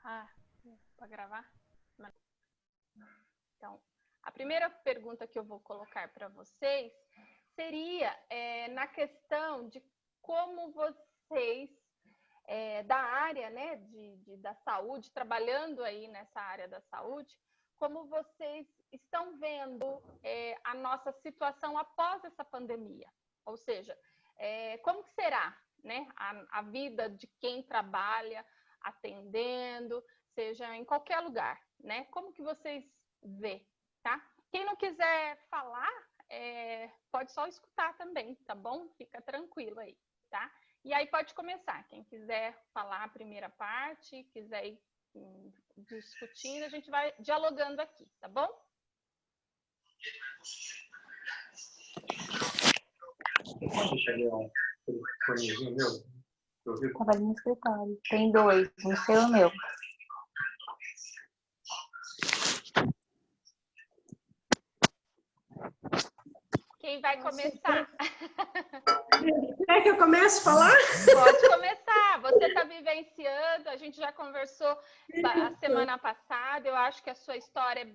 Ah, para gravar? Então, a primeira pergunta que eu vou colocar para vocês seria na questão de como vocês, da área, né, da saúde, trabalhando aí nessa área da saúde, como vocês estão vendo a nossa situação após essa pandemia? Ou seja, como que será, né, a vida de quem trabalha atendendo, seja em qualquer lugar, né? Como que vocês vê, tá? Quem não quiser falar, pode só escutar também, tá bom? Fica tranquilo aí, tá? E aí pode começar. Quem quiser falar a primeira parte, quiser ir discutindo, a gente vai dialogando aqui, tá bom? Deixa eu ver um fonezinho meu. Trabalho no escritório. Tem dois, o seu e o meu. Quem vai começar? Quer que eu comece a falar? Pode começar. Você está vivenciando, a gente já conversou a semana passada, eu acho que a sua história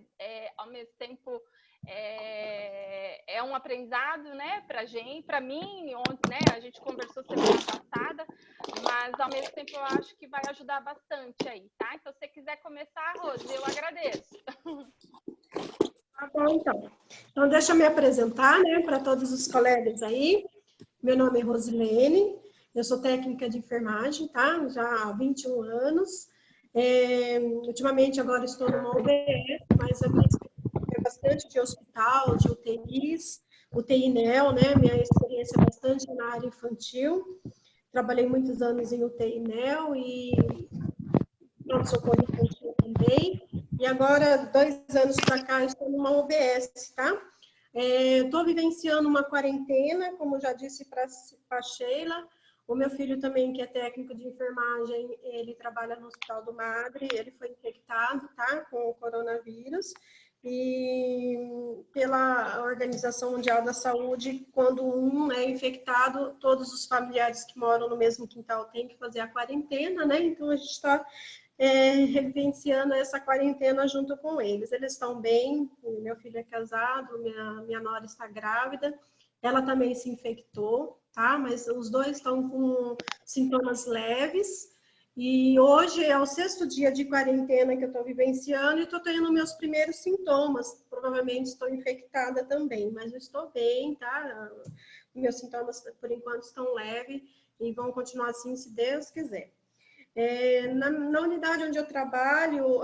ao mesmo tempo é um aprendizado, né, pra gente, para mim, ontem, né, a gente conversou semana passada, mas ao mesmo tempo eu acho que vai ajudar bastante aí, tá? Então, se você quiser começar, Rose, eu agradeço. Tá bom, então. Então, deixa eu me apresentar, né, para todos os colegas aí. Meu nome é Rosilene, eu sou técnica de enfermagem, tá? Já há 21 anos. Ultimamente, agora estou numa UBS, mas a minha experiência é bastante de hospital, de UTIs, UTI-NEO, né? Minha experiência é bastante na área infantil. Trabalhei muitos anos em UTI-NEO e pronto-socorro infantil também. E agora, 2 anos para cá, estou numa UBS, tá? Estou vivenciando uma quarentena, como já disse para a Sheila. O meu filho também, que é técnico de enfermagem, ele trabalha no Hospital do Madre, ele foi infectado, tá? Com o coronavírus. E pela Organização Mundial da Saúde, quando um é infectado, todos os familiares que moram no mesmo quintal têm que fazer a quarentena, né? Então, a gente está vivenciando essa quarentena junto com eles. Eles estão bem, meu filho é casado, minha nora está grávida, ela também se infectou, tá? Mas os dois estão com sintomas leves, e hoje é o 6º dia de quarentena que eu estou vivenciando e estou tendo meus primeiros sintomas. Provavelmente estou infectada também, mas eu estou bem, tá? Meus sintomas, por enquanto, estão leves e vão continuar assim, se Deus quiser. Na unidade onde eu trabalho,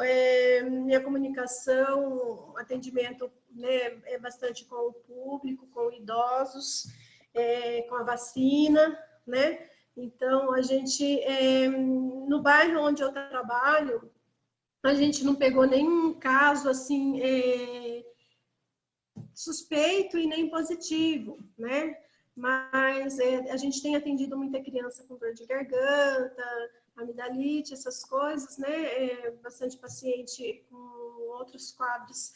minha comunicação, atendimento, né, é bastante com o público, com idosos, com a vacina, né? Então, a gente, no bairro onde eu trabalho, a gente não pegou nenhum caso, assim, suspeito e nem positivo, né? Mas a gente tem atendido muita criança com dor de garganta, amidalite, essas coisas, né? Bastante paciente com outros quadros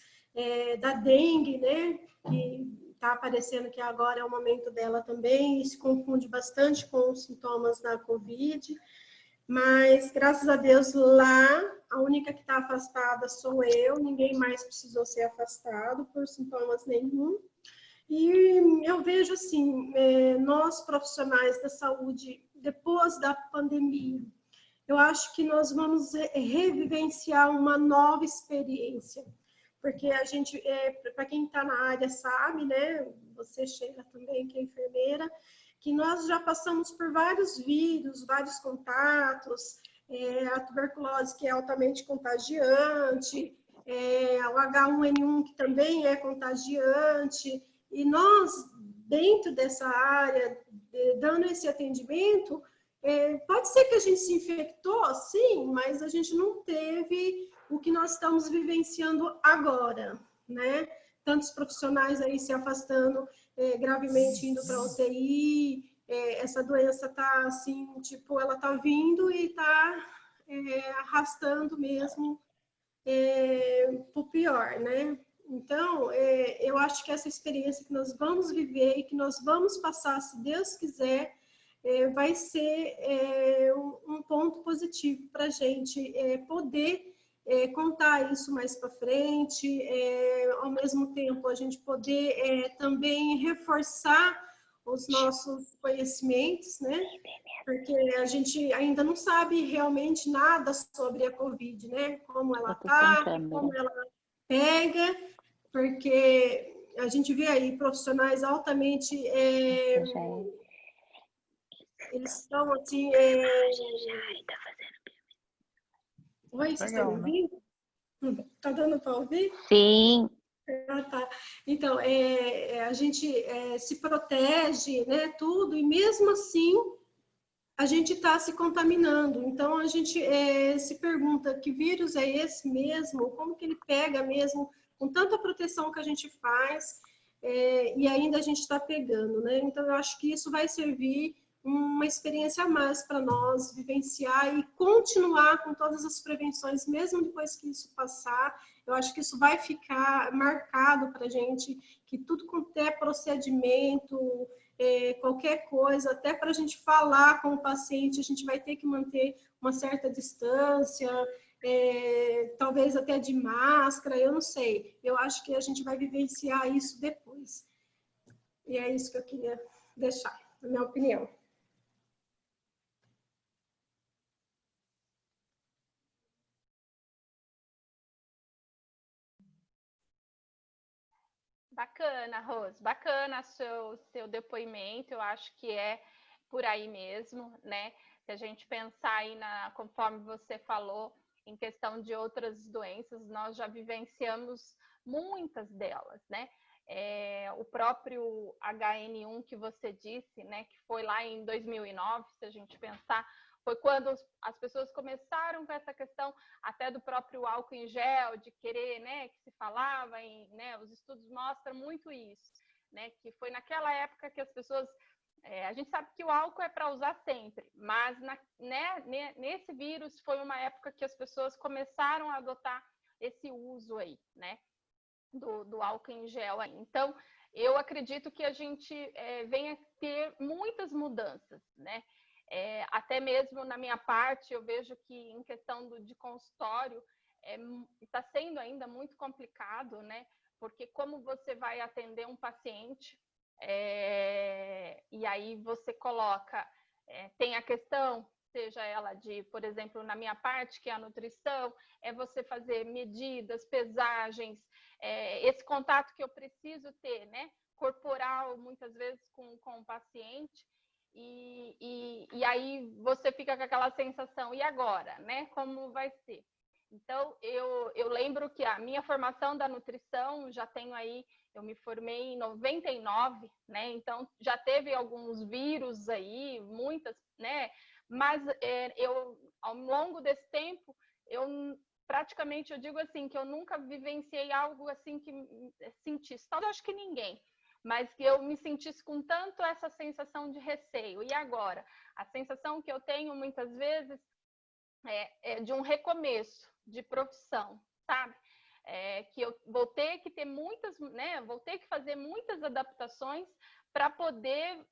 da dengue, né? Que está aparecendo que agora é o momento dela também, e se confunde bastante com os sintomas da Covid. Mas, graças a Deus, lá, a única que está afastada sou eu, ninguém mais precisou ser afastado por sintomas nenhum. E eu vejo assim, nós profissionais da saúde, depois da pandemia, eu acho que nós vamos revivenciar uma nova experiência, porque a gente, para quem está na área sabe, né, você, Sheila, também, que é enfermeira, que nós já passamos por vários vírus, vários contatos, a tuberculose, que é altamente contagiante, o H1N1, que também é contagiante, e nós, dentro dessa área, dando esse atendimento, pode ser que a gente se infectou, sim, mas a gente não teve o que nós estamos vivenciando agora, né? Tantos profissionais aí se afastando, gravemente indo para a UTI, essa doença está assim, tipo, ela está vindo e está arrastando mesmo para o pior, né? Então, eu acho que essa experiência que nós vamos viver e que nós vamos passar, se Deus quiser, vai ser um ponto positivo para a gente poder contar isso mais para frente, ao mesmo tempo a gente poder também reforçar os nossos conhecimentos, né? Porque a gente ainda não sabe realmente nada sobre a Covid, né? Como ela está, como ela pega, porque a gente vê aí profissionais altamente... eles estão assim... Oi, vocês estão me ouvindo? Está dando para ouvir? Sim. Ah, tá. Então, a gente se protege, né, tudo, e mesmo assim a gente está se contaminando. Então, a gente se pergunta que vírus é esse mesmo? Como que ele pega mesmo com tanta proteção que a gente faz e ainda a gente está pegando, né? Então, eu acho que isso vai servir uma experiência a mais para nós vivenciar e continuar com todas as prevenções, mesmo depois que isso passar. Eu acho que isso vai ficar marcado para a gente, que tudo quanto é procedimento, qualquer coisa, até para a gente falar com o paciente, a gente vai ter que manter uma certa distância, talvez até de máscara, eu não sei. Eu acho que a gente vai vivenciar isso depois. E é isso que eu queria deixar, na minha opinião. Bacana, Rose, bacana seu depoimento, eu acho que é por aí mesmo, né? Se a gente pensar aí conforme você falou, em questão de outras doenças, nós já vivenciamos muitas delas, né? O próprio HN1 que você disse, né? Que foi lá em 2009, se a gente pensar, foi quando as pessoas começaram com essa questão até do próprio álcool em gel, de querer, né, que se falava, né, os estudos mostram muito isso, né, que foi naquela época que as pessoas, a gente sabe que o álcool é para usar sempre, mas nesse vírus foi uma época que as pessoas começaram a adotar esse uso aí, né, do álcool em gel aí. Então, eu acredito que a gente venha ter muitas mudanças, né? Até mesmo na minha parte, eu vejo que em questão de consultório, está sendo ainda muito complicado, né? Porque como você vai atender um paciente, e aí você coloca, tem a questão, seja ela de, por exemplo, na minha parte, que é a nutrição, é você fazer medidas, pesagens, esse contato que eu preciso ter, né? Corporal, muitas vezes, com o paciente. E aí você fica com aquela sensação, e agora, né? Como vai ser? Então, eu lembro que a minha formação da nutrição, já tenho aí, eu me formei em 99, né? Então, já teve alguns vírus aí, muitas, né? Mas ao longo desse tempo, praticamente, eu digo assim, que eu nunca vivenciei algo assim que sentisse, talvez acho que ninguém, mas que eu me sentisse com tanto essa sensação de receio. E agora? A sensação que eu tenho muitas vezes é de um recomeço de profissão, sabe? Que eu vou ter que ter muitas, né? Vou ter que fazer muitas adaptações para poder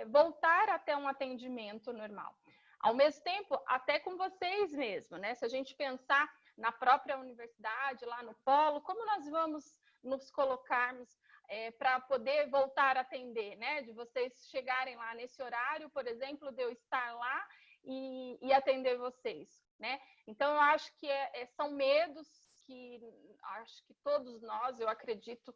voltar até um atendimento normal. Ao mesmo tempo, até com vocês mesmo, né? Se a gente pensar na própria universidade, lá no polo, como nós vamos nos colocarmos para poder voltar a atender, né? De vocês chegarem lá nesse horário, por exemplo, de eu estar lá e atender vocês, né? Então, eu acho que são medos que acho que todos nós, eu acredito,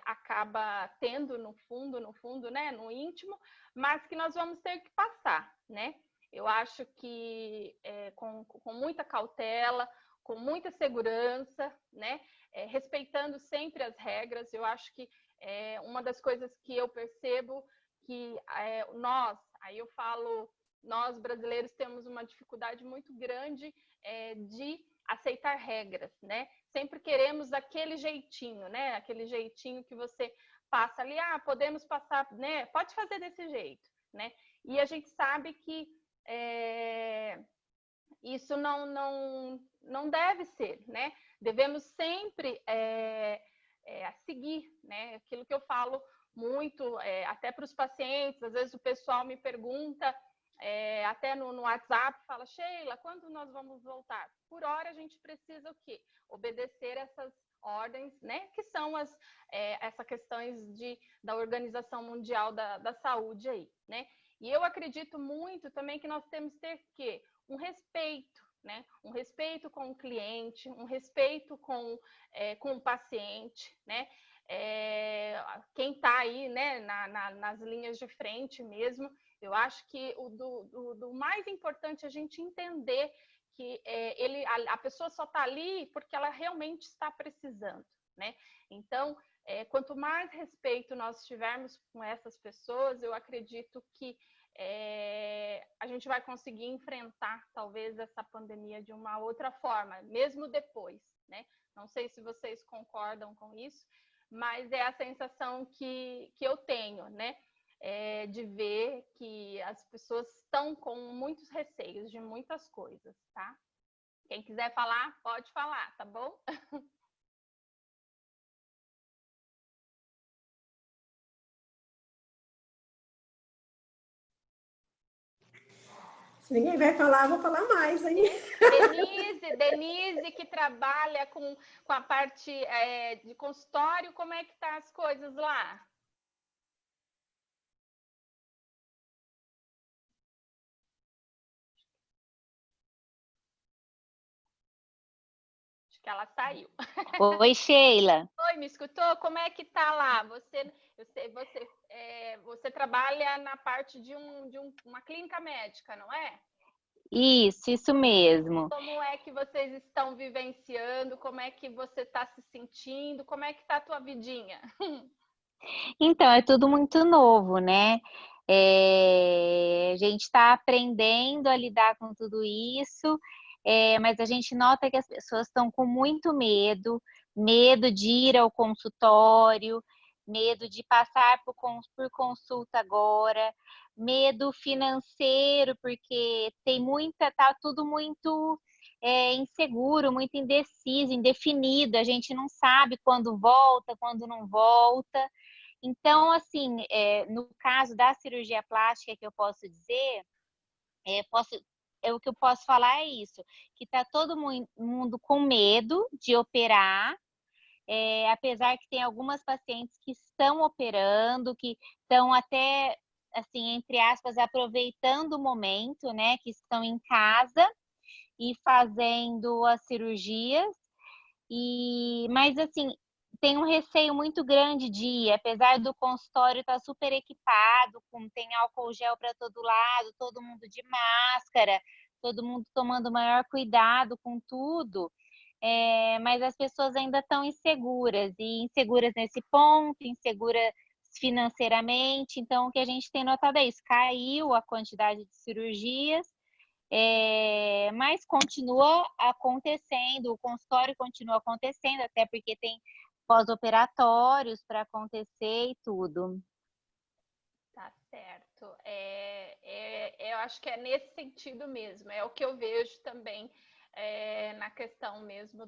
acaba tendo no fundo, né? No íntimo, mas que nós vamos ter que passar, né? Eu acho que com muita cautela, com muita segurança, né? Respeitando sempre as regras. Eu acho que uma das coisas que eu percebo que aí eu falo, nós brasileiros temos uma dificuldade muito grande de aceitar regras, né? Sempre queremos aquele jeitinho, né? Aquele jeitinho que você passa ali, podemos passar, né? Pode fazer desse jeito, né? E a gente sabe que isso não deve ser, né? Devemos sempre seguir, né? Aquilo que eu falo muito, até para os pacientes, às vezes o pessoal me pergunta até no WhatsApp, fala, Sheila, quando nós vamos voltar? Por hora, a gente precisa o quê? Obedecer essas ordens, né? Que são essas questões da Organização Mundial da Saúde aí, né? E eu acredito muito também que nós temos que ter o quê? Um respeito, né? Um respeito com o cliente, um respeito com o paciente, né? Quem está aí, né, nas linhas de frente mesmo, eu acho que do mais importante é a gente entender que a pessoa só está ali porque ela realmente está precisando, né? Então, quanto mais respeito nós tivermos com essas pessoas, eu acredito que a gente vai conseguir enfrentar, talvez, essa pandemia de uma outra forma, mesmo depois, né? Não sei se vocês concordam com isso, mas é a sensação que eu tenho, né? De ver que as pessoas estão com muitos receios de muitas coisas, tá? Quem quiser falar, pode falar, tá bom? Se ninguém vai falar, eu vou falar mais aí. Denise, que trabalha com a parte de consultório, como é que tá as coisas lá? Acho que ela saiu. Oi, Sheila. Oi, me escutou? Como é que tá lá? Você trabalha na parte de uma clínica médica, não é? Isso mesmo. Como é que vocês estão vivenciando? Como é que você está se sentindo? Como é que está a tua vidinha? Então, é tudo muito novo, né? A gente está aprendendo a lidar com tudo isso, mas a gente nota que as pessoas estão com muito medo de ir ao consultório, medo de passar por consulta agora, medo financeiro, porque tá tudo muito inseguro, muito indeciso, indefinido, a gente não sabe quando volta, quando não volta. Então, assim, no caso da cirurgia plástica que eu posso dizer, o que eu posso falar é isso, que está todo mundo com medo de operar, apesar que tem algumas pacientes que estão operando, que estão até, assim, entre aspas, aproveitando o momento, né, que estão em casa e fazendo as cirurgias. Mas assim, tem um receio muito grande de ir, apesar do consultório estar super equipado, tem álcool gel para todo lado, todo mundo de máscara, todo mundo tomando o maior cuidado com tudo, mas as pessoas ainda estão inseguras nesse ponto, inseguras financeiramente. Então, o que a gente tem notado é isso: caiu a quantidade de cirurgias, mas continua acontecendo, o consultório continua acontecendo, até porque tem pós-operatórios para acontecer e tudo. Tá certo. Eu acho que é nesse sentido mesmo, é o que eu vejo também na questão mesmo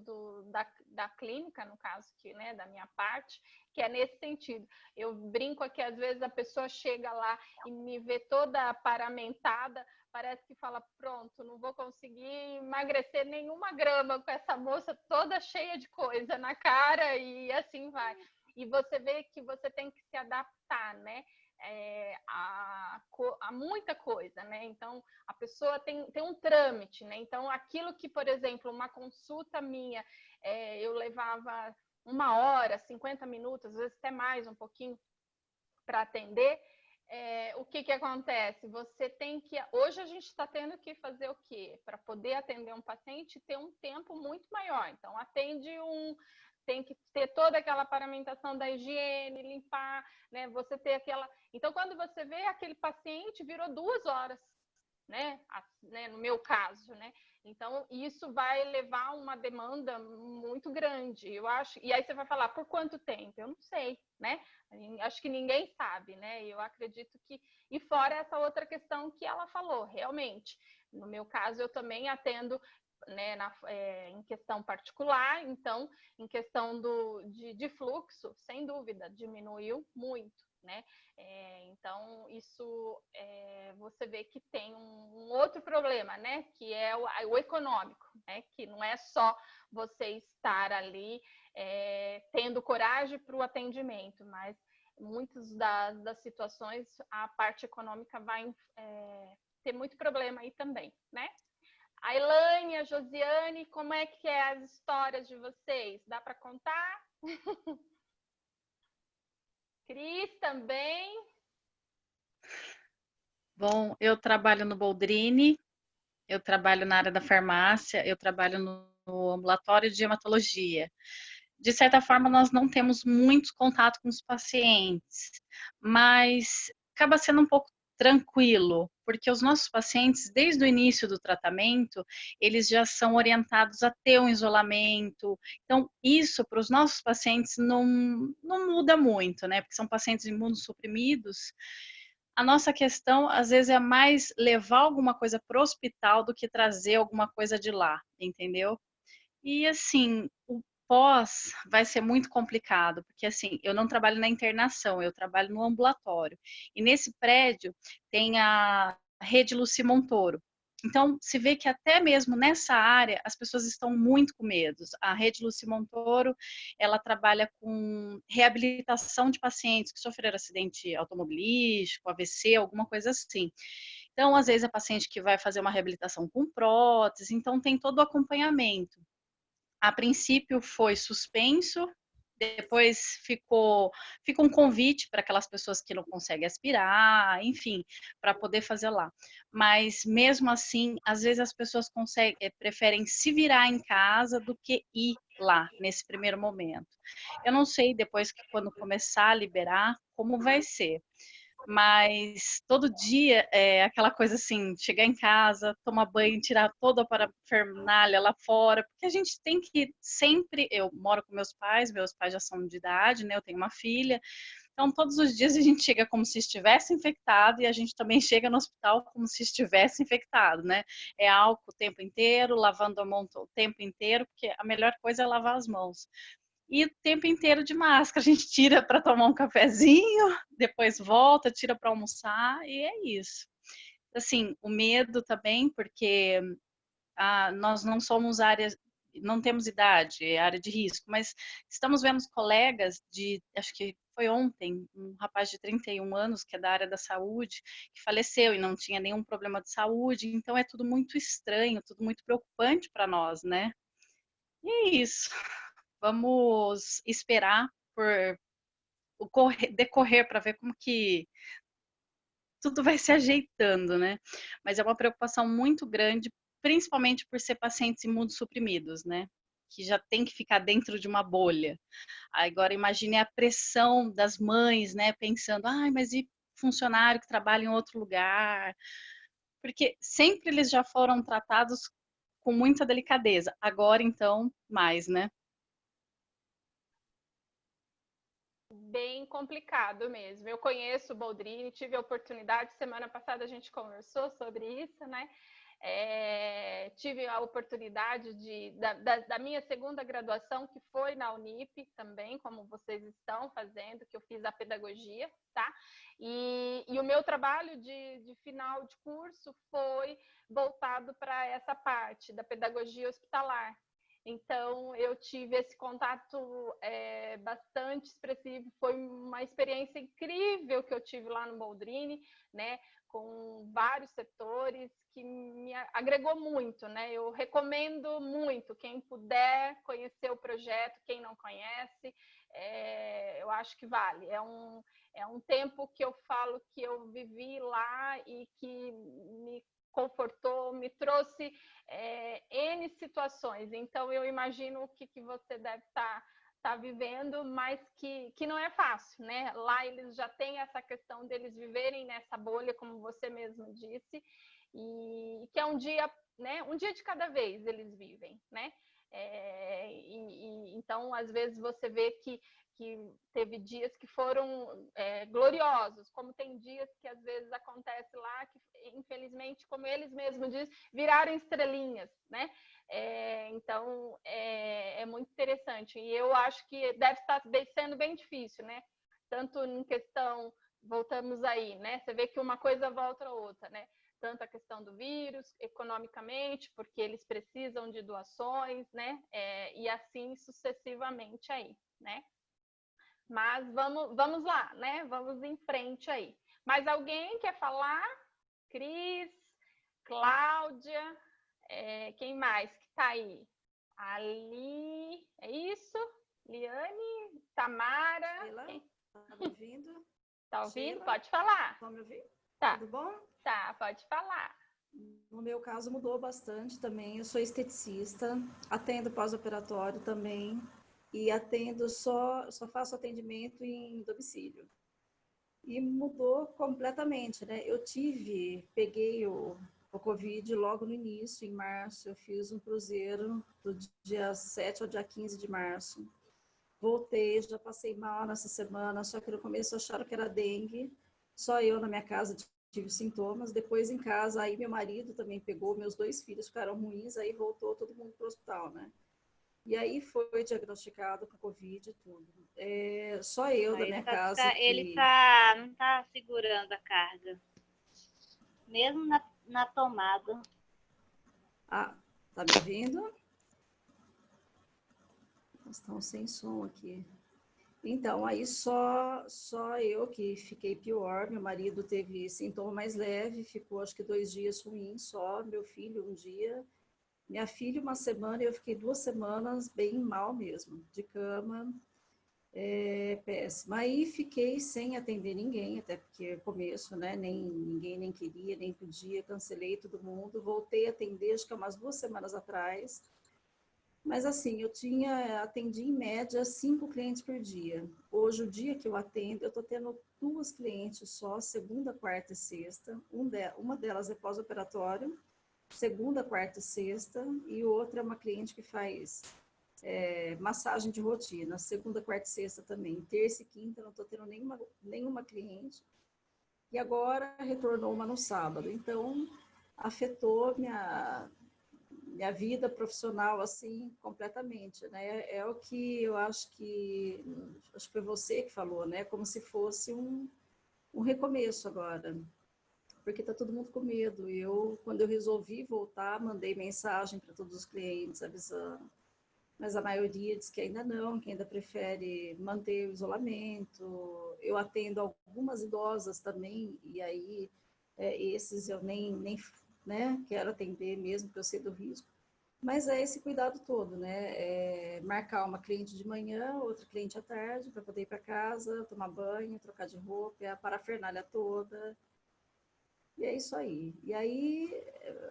da clínica, no caso que, né, da minha parte, que é nesse sentido. Eu brinco aqui, às vezes a pessoa chega lá e me vê toda paramentada, parece que fala, pronto, não vou conseguir emagrecer nenhuma grama com essa moça toda cheia de coisa na cara, e assim vai. E você vê que você tem que se adaptar, né? A muita coisa, né? Então, a pessoa tem um trâmite, né? Então, aquilo que, por exemplo, uma consulta minha, eu levava 1 hora, 50 minutos, às vezes até mais um pouquinho, para atender. O que acontece? Você tem que... Hoje a gente está tendo que fazer o quê? Para poder atender um paciente, ter um tempo muito maior. Então, tem que ter toda aquela paramentação da higiene, limpar, né? Você ter aquela... Então, quando você vê, aquele paciente virou 2 horas, né? No meu caso, né? Então, isso vai levar uma demanda muito grande, eu acho. E aí você vai falar, por quanto tempo? Eu não sei, né? Acho que ninguém sabe, né? Eu acredito que... E fora essa outra questão que ela falou, realmente. No meu caso, eu também atendo, né, em questão particular, então, em questão de fluxo, sem dúvida, diminuiu muito, né? Então, isso você vê que tem um outro problema, né? Que é o econômico, né? Que não é só você estar ali tendo coragem para o atendimento, mas muitas das situações a parte econômica vai ter muito problema aí também, né? A Elaine, a Josiane, como é que é as histórias de vocês? Dá para contar? Cris também? Bom, eu trabalho no Boldrini, eu trabalho na área da farmácia, eu trabalho no ambulatório de hematologia. De certa forma, nós não temos muito contato com os pacientes, mas acaba sendo um pouco tranquilo, porque os nossos pacientes, desde o início do tratamento, eles já são orientados a ter um isolamento. Então, isso para os nossos pacientes não muda muito, né? Porque são pacientes imunossuprimidos. A nossa questão, às vezes, é mais levar alguma coisa para o hospital do que trazer alguma coisa de lá, entendeu? E, assim, o pós vai ser muito complicado, porque, assim, eu não trabalho na internação, eu trabalho no ambulatório. E nesse prédio tem a rede Luci Montoro. Então, se vê que até mesmo nessa área as pessoas estão muito com medo. A rede Luci Montoro, ela trabalha com reabilitação de pacientes que sofreram acidente automobilístico, AVC, alguma coisa assim. Então, às vezes, é paciente que vai fazer uma reabilitação com prótese, então tem todo o acompanhamento. A princípio foi suspenso, depois fica um convite para aquelas pessoas que não conseguem aspirar, enfim, para poder fazer lá. Mas mesmo assim, às vezes as pessoas preferem se virar em casa do que ir lá nesse primeiro momento. Eu não sei depois que quando começar a liberar como vai ser. Mas todo dia é aquela coisa assim, chegar em casa, tomar banho, tirar toda a parafernália lá fora, porque a gente tem que sempre, eu moro com meus pais já são de idade, né, eu tenho uma filha, então todos os dias a gente chega como se estivesse infectado e a gente também chega no hospital como se estivesse infectado, né, é álcool o tempo inteiro, lavando a mão o tempo inteiro, porque a melhor coisa é lavar as mãos. E o tempo inteiro de máscara, a gente tira para tomar um cafezinho, depois volta, tira para almoçar, e é isso. Assim, o medo também, porque nós não somos áreas, não temos idade, é área de risco, mas estamos vendo colegas acho que foi ontem, um rapaz de 31 anos, que é da área da saúde, que faleceu e não tinha nenhum problema de saúde, então é tudo muito estranho, tudo muito preocupante para nós, né? E é isso. Vamos esperar por o decorrer para ver como que tudo vai se ajeitando, né? Mas é uma preocupação muito grande, principalmente por ser pacientes imunossuprimidos, né? Que já tem que ficar dentro de uma bolha. Agora imagine a pressão das mães, né? Pensando, ai, mas e funcionário que trabalha em outro lugar? Porque sempre eles já foram tratados com muita delicadeza. Agora, então, mais, né? Bem complicado mesmo. Eu conheço o Boldrini, tive a oportunidade, semana passada a gente conversou sobre isso, né? Tive a oportunidade da minha segunda graduação, que foi na Unip também, como vocês estão fazendo, que eu fiz a pedagogia, tá? E o meu trabalho de final de curso foi voltado para essa parte da pedagogia hospitalar. Então, eu tive esse contato bastante expressivo, foi uma experiência incrível que eu tive lá no Boldrini, né, com vários setores, que me agregou muito, né, eu recomendo muito, quem puder conhecer o projeto, quem não conhece, eu acho que vale, é um tempo que eu falo que eu vivi lá e que me confortou, me trouxe N situações. Então, eu imagino o que você deve estar vivendo, mas que não é fácil, né? Lá eles já têm essa questão deles viverem nessa bolha, como você mesmo disse, e que é um dia, né? Um dia de cada vez eles vivem, né? Então, às vezes, você vê que teve dias que foram gloriosos, como tem dias que às vezes acontece lá, que infelizmente, como eles mesmos dizem, viraram estrelinhas, né? Então, é muito interessante. E eu acho que deve estar sendo bem difícil, né? Tanto em questão voltamos aí, né? Você vê que uma coisa volta a outra, né? Tanto a questão do vírus, economicamente, porque eles precisam de doações, né? E assim sucessivamente aí, né? Mas vamos lá, né? Vamos em frente aí. Mais alguém quer falar? Cris, Cláudia, quem mais que tá aí? Ali, é isso? Liane, Tamara. Sheila, tá me ouvindo? Tá ouvindo? Sheila, Pode falar. tá me ouvindo? Tá, Tudo bom? tá, pode falar. No meu caso mudou bastante também. Eu sou esteticista, atendo pós-operatório também e atendo só faço atendimento em domicílio. E mudou completamente, né? Peguei o Covid logo no início, em março, eu fiz um cruzeiro do dia 7 ao dia 15 de março. Voltei, já passei mal nessa semana, só que no começo acharam que era dengue, só eu na minha casa tive sintomas, depois em casa, aí meu marido também pegou, meus 2 filhos ficaram ruins, aí voltou todo mundo para o hospital, né? E aí foi diagnosticado com Covid e tudo. Só eu da minha casa Ele não tá segurando a carga, mesmo na tomada. Ah, tá me ouvindo? Nós estamos sem som aqui. Então, aí só eu que fiquei pior, meu marido teve sintoma mais leve, ficou acho que 2 dias ruim só, meu filho um dia, minha filha uma semana, e eu fiquei 2 semanas bem mal mesmo, de cama, péssimo. Aí fiquei sem atender ninguém, até porque começo, né, ninguém nem queria, nem podia, cancelei todo mundo, voltei a atender, acho que umas 2 semanas atrás, mas assim, atendi em média 5 clientes por dia. Hoje, o dia que eu atendo, eu estou tendo 2 clientes só, segunda, quarta e sexta. Uma delas é pós-operatório, segunda, quarta e sexta, e outra é uma cliente que faz massagem de rotina, segunda, quarta e sexta também. Terça e quinta não estou tendo nenhuma cliente. E agora retornou uma no sábado. Então, afetou minha vida profissional, assim, completamente, né? É o que eu acho que foi você que falou, né? Como se fosse um recomeço agora, porque tá todo mundo com medo. Quando eu resolvi voltar, mandei mensagem para todos os clientes avisando, mas a maioria diz que ainda não, que ainda prefere manter o isolamento. Eu atendo algumas idosas também, e aí esses eu nem né, quero atender mesmo, porque eu sei do risco. Mas é esse cuidado todo, né? Marcar uma cliente de manhã, outra cliente à tarde, para poder ir para casa, tomar banho, trocar de roupa, a parafernália toda. E é isso aí. E aí,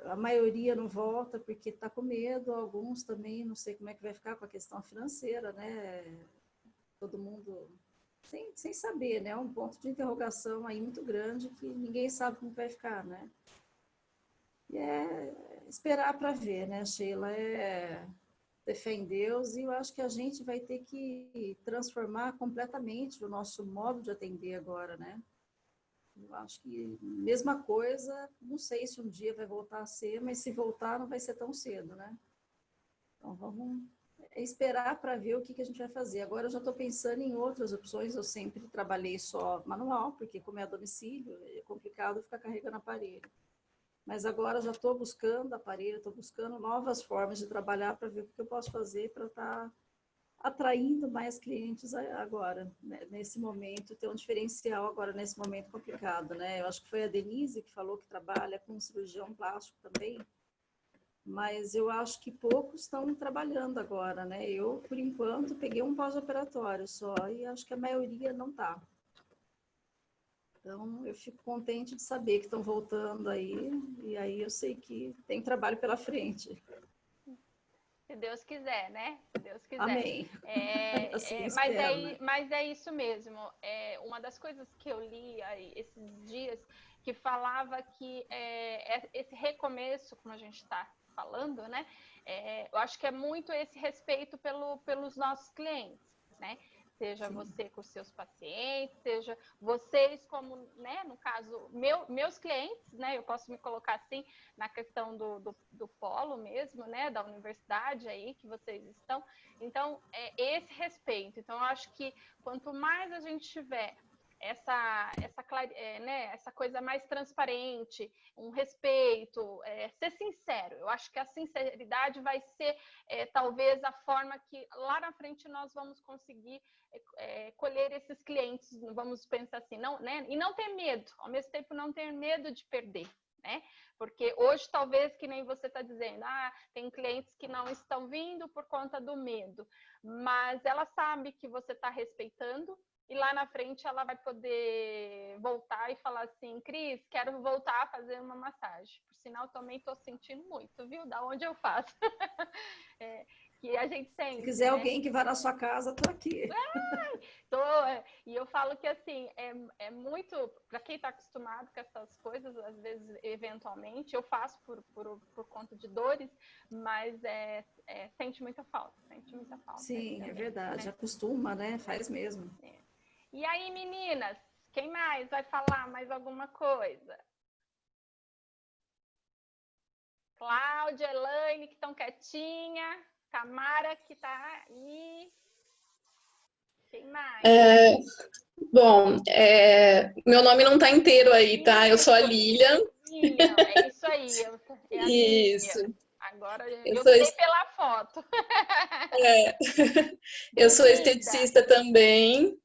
a maioria não volta porque está com medo, alguns também, não sei como é que vai ficar com a questão financeira, né? Todo mundo sem saber, né? Um ponto de interrogação aí muito grande que ninguém sabe como vai ficar, né? E esperar para ver, né, Sheila? Ter fé em Deus, e eu acho que a gente vai ter que transformar completamente o nosso modo de atender agora, né? Eu acho que mesma coisa, não sei se um dia vai voltar a ser, mas se voltar não vai ser tão cedo, né? Então vamos esperar para ver o que a gente vai fazer. Agora eu já estou pensando em outras opções, eu sempre trabalhei só manual, porque como é a domicílio, é complicado ficar carregando aparelho. Mas agora já estou buscando aparelho, estou buscando novas formas de trabalhar para ver o que eu posso fazer para estar atraindo mais clientes agora, né? Nesse momento, ter um diferencial agora nesse momento complicado, né? Eu acho que foi a Denise que falou que trabalha com cirurgião plástico também, mas eu acho que poucos estão trabalhando agora, né? Eu, por enquanto, peguei um pós-operatório só e acho que a maioria não está. Então, eu fico contente de saber que estão voltando aí, e aí eu sei que tem trabalho pela frente. Se Deus quiser, né? Se Deus quiser. Amém. Assim Mas, né? mas é isso mesmo. Uma das coisas que eu li aí, esses dias, que falava que esse recomeço, como a gente está falando, né? Eu acho que é muito esse respeito pelos nossos clientes, né? Seja você com os seus pacientes, seja vocês como, né, no caso, meus clientes, né, eu posso me colocar assim, na questão do polo mesmo, né, da universidade aí que vocês estão. Então, esse respeito. Então, eu acho que quanto mais a gente tiver essa coisa mais transparente, um respeito, ser sincero. Eu acho que a sinceridade vai ser talvez a forma que lá na frente nós vamos conseguir colher esses clientes, vamos pensar assim, não, né? E não ter medo, ao mesmo tempo não ter medo de perder. Né? Porque hoje, talvez, que nem você está dizendo, tem clientes que não estão vindo por conta do medo, mas ela sabe que você está respeitando e lá na frente ela vai poder voltar e falar assim, Cris, quero voltar a fazer uma massagem. Por sinal, também estou sentindo muito, viu? Da onde eu faço. Que a gente sente. Se quiser, né? Alguém que vá na sua casa, estou aqui. E eu falo que assim, é muito, para quem está acostumado com essas coisas, às vezes, eventualmente, eu faço por conta de dores, mas sente muita falta. Sim, é verdade, né? Acostuma, né? Faz mesmo. E aí, meninas, quem mais vai falar mais alguma coisa? Cláudia, Elaine, que estão quietinha. Tamara, que está aí. Quem mais? Bom, meu nome não está inteiro aí, tá? Eu sou a Lilian. É isso aí. Isso. Lilian. Agora eu sei pela foto. Eu sou esteticista também.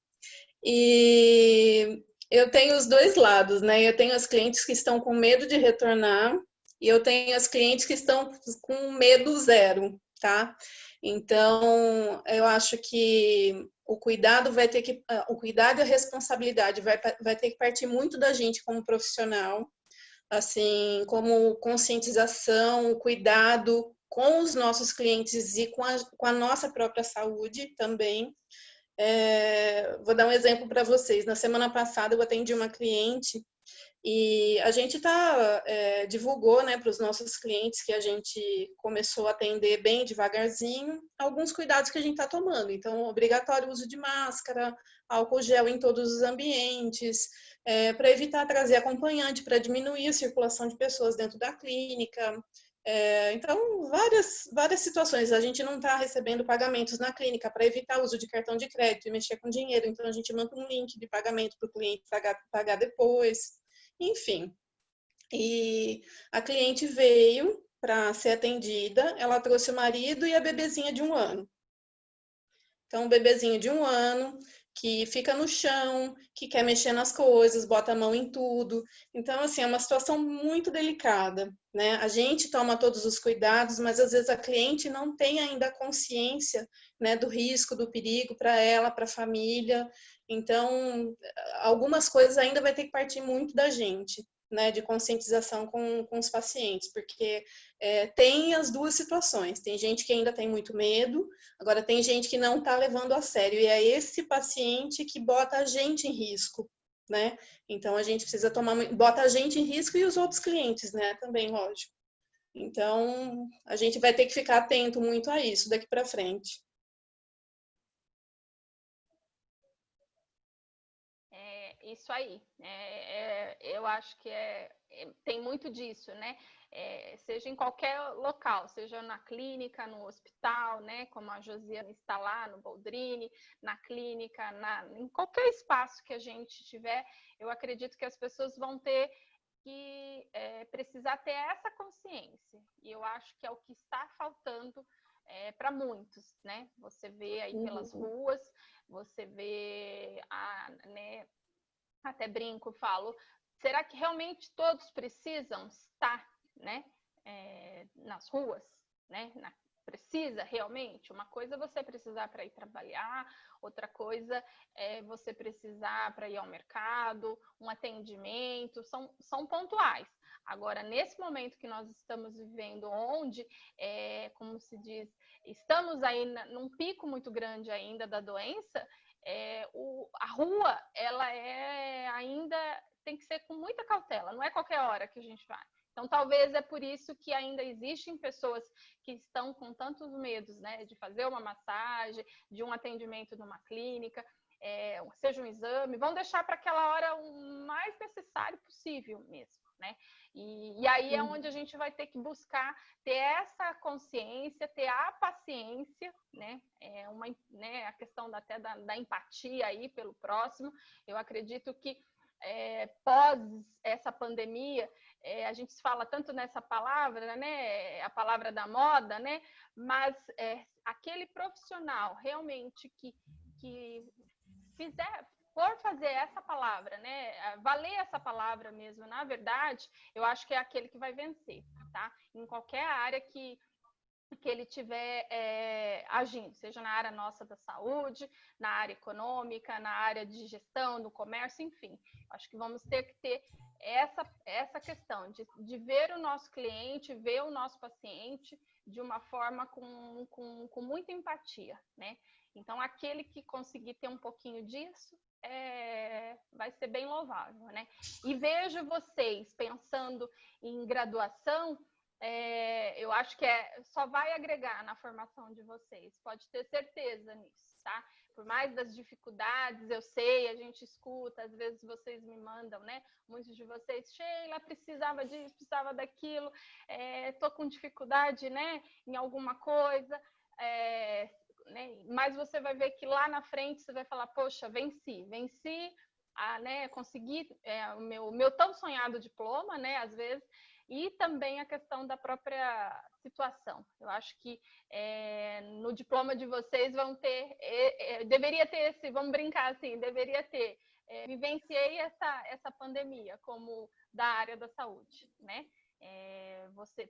E eu tenho os dois lados, né? Eu tenho as clientes que estão com medo de retornar e eu tenho as clientes que estão com medo zero, tá? Então, eu acho que o cuidado e a responsabilidade vai ter que partir muito da gente como profissional, assim, como conscientização, cuidado com os nossos clientes e com a nossa própria saúde também. Vou dar um exemplo para vocês. Na semana passada eu atendi uma cliente e a gente divulgou, né, para os nossos clientes que a gente começou a atender bem devagarzinho alguns cuidados que a gente está tomando. Então, obrigatório uso de máscara, álcool gel em todos os ambientes, para evitar trazer acompanhante, para diminuir a circulação de pessoas dentro da clínica. Então, várias situações. A gente não está recebendo pagamentos na clínica para evitar o uso de cartão de crédito e mexer com dinheiro. Então, a gente manda um link de pagamento para o cliente pagar depois. Enfim. E a cliente veio para ser atendida. Ela trouxe o marido e a bebezinha de 1 ano. Então, um bebezinho de 1 ano que fica no chão, que quer mexer nas coisas, bota a mão em tudo. Então, assim, é uma situação muito delicada, né? A gente toma todos os cuidados, mas às vezes a cliente não tem ainda a consciência, né, do risco, do perigo para ela, para a família. Então, algumas coisas ainda vai ter que partir muito da gente, né, de conscientização com os pacientes, porque tem as duas situações. Tem gente que ainda tem muito medo, agora tem gente que não está levando a sério, e é esse paciente que bota a gente em risco, né? Então, a gente precisa bota a gente em risco e os outros clientes, né? Também, lógico. Então, a gente vai ter que ficar atento muito a isso daqui para frente. Isso aí. Eu acho que tem muito disso, né? Seja em qualquer local, seja na clínica, no hospital, né? Como a Josiana está lá no Boldrini, na clínica, em qualquer espaço que a gente tiver, eu acredito que as pessoas vão ter que precisar ter essa consciência. E eu acho que é o que está faltando para muitos, né? Você vê aí pelas ruas, você vê né? Até brinco, falo, será que realmente todos precisam estar, né, nas ruas, né? Precisa realmente? Uma coisa é você precisar para ir trabalhar, outra coisa é você precisar para ir ao mercado, um atendimento, são pontuais. Agora, nesse momento que nós estamos vivendo, onde, como se diz, estamos aí num pico muito grande ainda da doença, a rua, ela ainda tem que ser com muita cautela, não é qualquer hora que a gente vai. Então, talvez é por isso que ainda existem pessoas que estão com tantos medos, né, de fazer uma massagem, de um atendimento numa clínica, seja um exame, vão deixar para aquela hora o mais necessário possível mesmo, né? E aí é onde a gente vai ter que buscar ter essa consciência, ter a paciência, né? A questão até da empatia aí pelo próximo. Eu acredito que pós essa pandemia, a gente fala tanto nessa palavra, né? A palavra da moda, né? Mas aquele profissional realmente que for fazer essa palavra, né? Valer essa palavra mesmo, na verdade, eu acho que é aquele que vai vencer, tá? Em qualquer área que ele estiver agindo, seja na área nossa da saúde, na área econômica, na área de gestão, no comércio, enfim. Acho que vamos ter que ter essa questão de ver o nosso cliente, ver o nosso paciente de uma forma com muita empatia, né? Então, aquele que conseguir ter um pouquinho disso, vai ser bem louvável, né? E vejo vocês pensando em graduação, eu acho que só vai agregar na formação de vocês, pode ter certeza nisso, tá? Por mais das dificuldades, eu sei, a gente escuta, às vezes vocês me mandam, né? Muitos de vocês, Sheila, precisava disso, precisava daquilo, tô com dificuldade, né? Em alguma coisa, né? Mas você vai ver que lá na frente você vai falar, poxa, venci, né? Consegui o meu tão sonhado diploma, né? Às vezes, e também a questão da própria situação. Eu acho que no diploma de vocês vão ter, deveria ter vamos brincar assim, deveria ter, vivenciei essa pandemia como da área da saúde, né?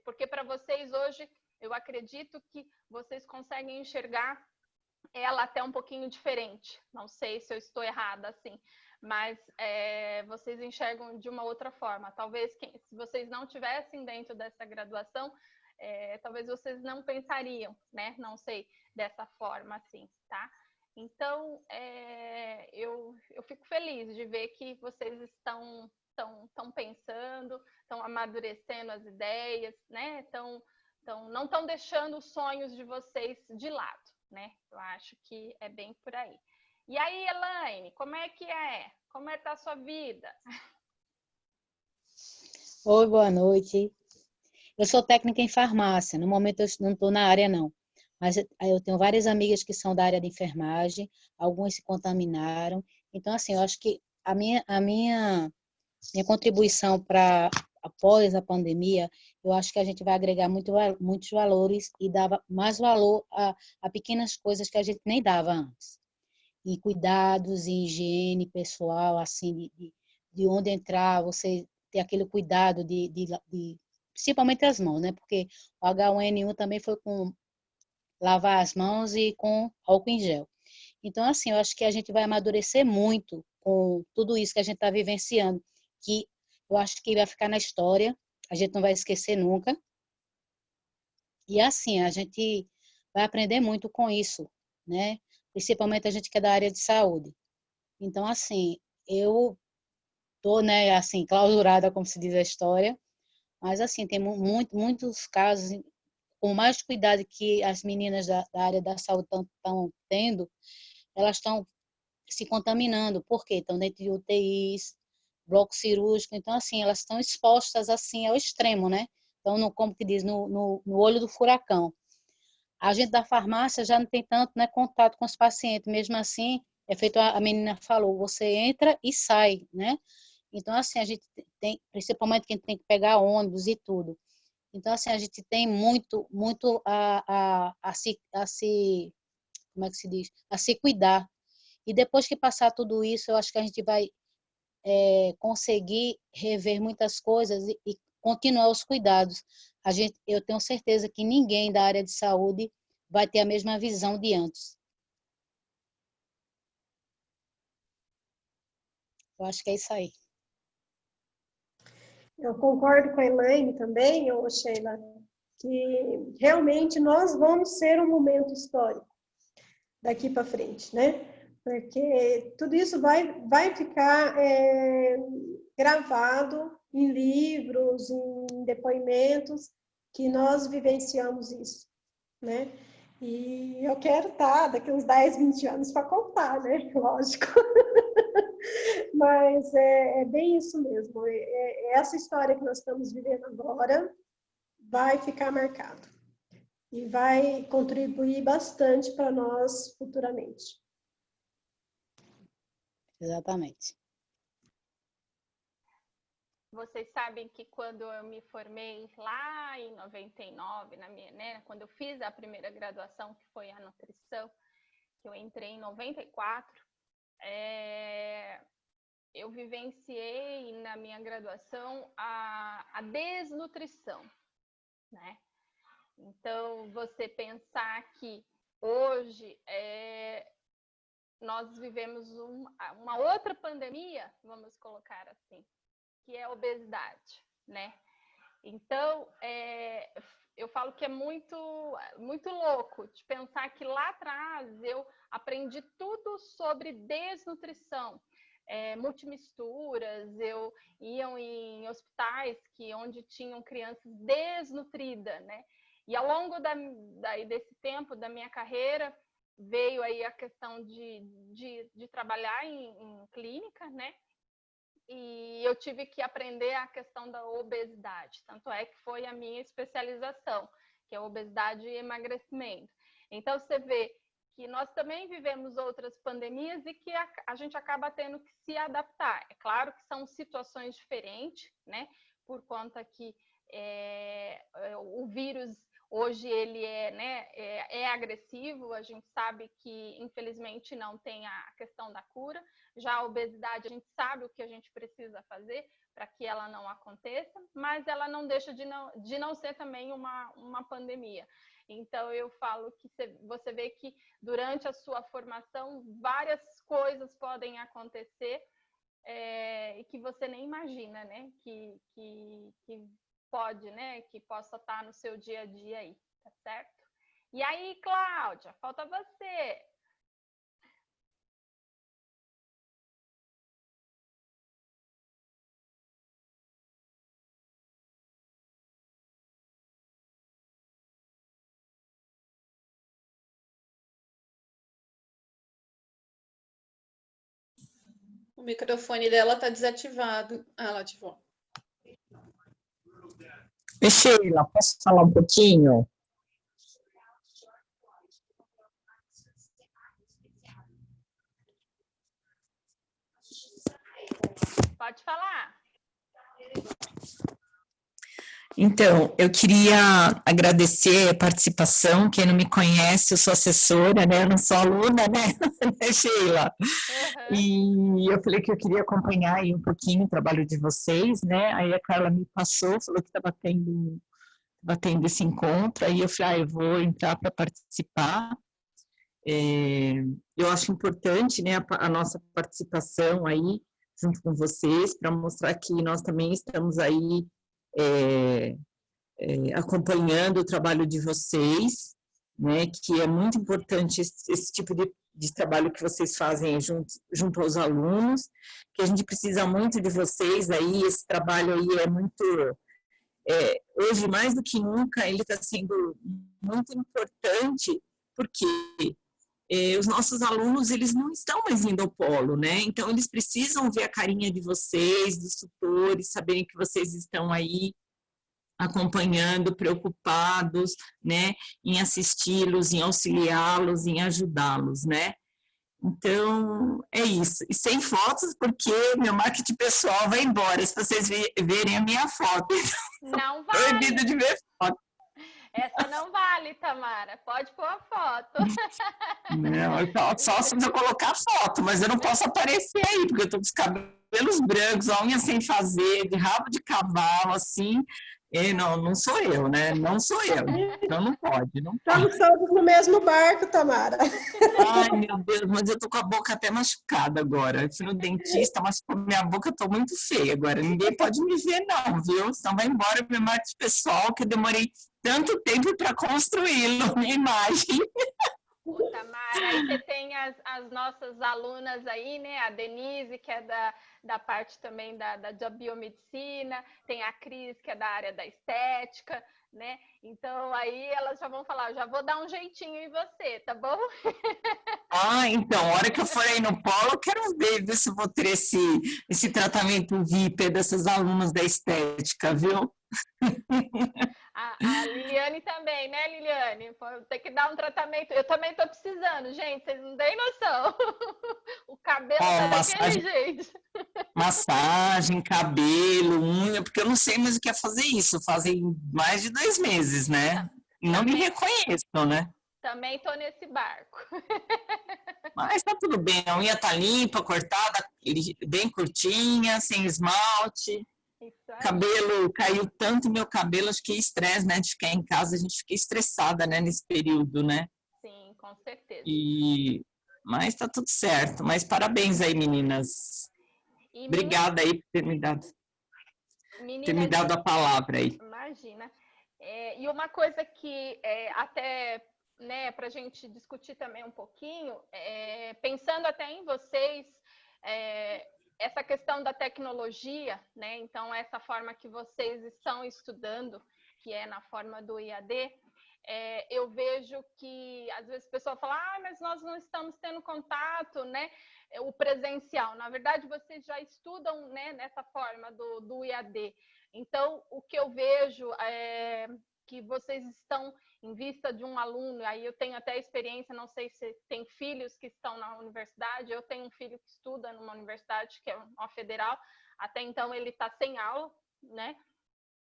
Porque para vocês hoje, eu acredito que vocês conseguem enxergar ela até um pouquinho diferente. Não sei se eu estou errada assim, mas vocês enxergam de uma outra forma. Talvez se vocês não tivessem dentro dessa graduação, talvez vocês não pensariam, né? Não sei, dessa forma assim, tá? Então, eu fico feliz de ver que vocês estão pensando, estão amadurecendo as ideias, né? Não estão deixando os sonhos de vocês de lado, né? Eu acho que é bem por aí. E aí, Elaine, como é que é? Como é que tá a sua vida? Oi, boa noite. Eu sou técnica em farmácia. No momento eu não estou na área, não. Mas eu tenho várias amigas que são da área de enfermagem, algumas se contaminaram. Então, assim, eu acho que a minha contribuição para após a pandemia, eu acho que a gente vai agregar muitos valores e dar mais valor a pequenas coisas que a gente nem dava antes. E cuidados e higiene pessoal, assim, de onde entrar, você ter aquele cuidado principalmente as mãos, né? Porque o H1N1 também foi com lavar as mãos e com álcool em gel. Então, assim, eu acho que a gente vai amadurecer muito com tudo isso que a gente está vivenciando, que eu acho que vai ficar na história, a gente não vai esquecer nunca. E, assim, a gente vai aprender muito com isso, né? Principalmente a gente que é da área de saúde. Então, assim, eu estou, né, assim, clausurada, como se diz a história, mas, assim, tem muitos casos, com mais cuidado que as meninas da área da saúde estão tendo, elas estão se contaminando, porque estão dentro de UTIs, bloco cirúrgico, então, assim, elas estão expostas, assim, ao extremo, né? Então, como que diz, no olho do furacão. A gente da farmácia já não tem tanto, né, contato com os pacientes, mesmo assim, é feito, a menina falou, você entra e sai, né? Então, assim, a gente tem, principalmente quem tem que pegar ônibus e tudo. Então, assim, a gente tem muito a se, como é que se diz? A se cuidar. E depois que passar tudo isso, eu acho que a gente vai conseguir rever muitas coisas e continuar os cuidados. Eu tenho certeza que ninguém da área de saúde vai ter a mesma visão de antes. Eu acho que é isso aí. Eu concordo com a Elaine também, Sheila, que realmente nós vamos ser um momento histórico daqui para frente, né? Porque tudo isso vai ficar gravado em livros, em depoimentos, que nós vivenciamos isso, né? E eu quero estar daqui uns 10, 20 anos para contar, né? Lógico. Mas é bem isso mesmo. Essa história que nós estamos vivendo agora vai ficar marcado e vai contribuir bastante para nós futuramente. Exatamente. Vocês sabem que quando eu me formei lá em 99, quando eu fiz a primeira graduação, que foi a nutrição, que eu entrei em 94, eu vivenciei na minha graduação a desnutrição, né? Então, você pensar que hoje nós vivemos uma outra pandemia, vamos colocar assim, que é a obesidade, né? Então, eu falo que é muito, muito louco de pensar que lá atrás eu aprendi tudo sobre desnutrição, multimisturas, eu ia em hospitais onde tinham crianças desnutridas, né? E ao longo desse tempo da minha carreira, veio aí a questão de trabalhar em clínica, né? E eu tive que aprender a questão da obesidade. Tanto é que foi a minha especialização, que é obesidade e emagrecimento. Então, você vê que nós também vivemos outras pandemias e que a gente acaba tendo que se adaptar. É claro que são situações diferentes, né? Por conta que o vírus hoje ele é agressivo, a gente sabe que infelizmente não tem a questão da cura. Já a obesidade, a gente sabe o que a gente precisa fazer para que ela não aconteça, mas ela não deixa de não ser também uma pandemia. Então, eu falo que você vê que durante a sua formação, várias coisas podem acontecer e que você nem imagina, né? Que pode, né? Que possa estar no seu dia a dia aí, tá certo? E aí, Cláudia, falta você. O microfone dela está desativado. Ah, ela ativou. Sheila, posso falar um pouquinho? Pode falar. Então, eu queria agradecer a participação. Quem não me conhece, eu sou assessora, né? Eu não sou aluna, né, Sheila? Uhum. E eu falei que eu queria acompanhar aí um pouquinho o trabalho de vocês, né? Aí a Carla me passou, falou que estava tendo esse encontro, aí eu falei, eu vou entrar para participar. Eu acho importante, né, a nossa participação aí, junto com vocês, para mostrar que nós também estamos aí acompanhando o trabalho de vocês, né, que é muito importante esse tipo de trabalho que vocês fazem junto aos alunos, que a gente precisa muito de vocês aí, esse trabalho aí é muito... hoje, mais do que nunca, ele está sendo muito importante, porque os nossos alunos, eles não estão mais indo ao polo, né? Então, eles precisam ver a carinha de vocês, dos tutores, saberem que vocês estão aí acompanhando, preocupados, né? Em assisti-los, em auxiliá-los, em ajudá-los, né? Então, é isso. E sem fotos, porque meu marketing pessoal vai embora, se vocês verem a minha foto. Não vale. Proibido de ver foto. Essa não vale, Tamara. Pode pôr a foto. Não, só se eu colocar foto, mas eu não posso aparecer aí, porque eu tô com os cabelos brancos, a unha sem fazer, de rabo de cavalo, assim. Não sou eu, né? Não sou eu. Então não pode, não pode. Estamos todos no mesmo barco, Tamara. Ai, meu Deus, mas eu tô com a boca até machucada agora. Eu fui no dentista, mas com minha boca eu tô muito feia agora. Ninguém pode me ver, não, viu? Senão vai embora meu marketing pessoal, que eu demorei tanto tempo para construí-lo, minha imagem. Tamara, aí você tem as nossas alunas aí, né? A Denise, que é da parte também da biomedicina, tem a Cris, que é da área da estética, né? Então aí elas já vão falar, já vou dar um jeitinho em você, tá bom? Ah, então, a hora que eu for aí no polo, eu quero ver se eu vou ter esse tratamento VIP dessas alunas da estética, viu? A Liliane também, né, Liliane? Tem que dar um tratamento. Eu também tô precisando, gente, vocês não têm noção. O cabelo Ó, tá daquele jeito. massagem, cabelo, unha, porque eu não sei mais o que é fazer isso. Fazem mais de 2 meses, né? E não me reconheço, né? Também tô nesse barco. Mas tá tudo bem, a unha tá limpa, cortada, bem curtinha, sem esmalte. Cabelo, caiu tanto meu cabelo, acho que é estresse, né? De ficar em casa, a gente fica estressada, né? Nesse período, né? Sim, com certeza. Mas tá tudo certo. Mas parabéns aí, meninas. Obrigada aí por ter me dado a palavra aí. Imagina. E uma coisa que até, né, para a gente discutir também um pouquinho, pensando até em vocês, essa questão da tecnologia, né? Então, essa forma que vocês estão estudando, que é na forma do IAD, eu vejo que às vezes o pessoal fala, mas nós não estamos tendo contato, né? O presencial. Na verdade, vocês já estudam, né, nessa forma do IAD. Então, o que eu vejo é que vocês estão em vista de um aluno, aí eu tenho até experiência, não sei se tem filhos que estão na universidade, eu tenho um filho que estuda numa universidade, que é uma federal, até então ele está sem aula, né,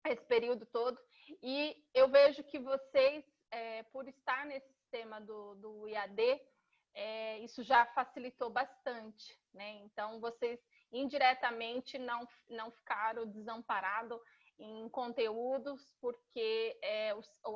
esse período todo, e eu vejo que vocês, por estar nesse sistema do IAD, isso já facilitou bastante, né, então vocês indiretamente não ficaram desamparados em conteúdos, porque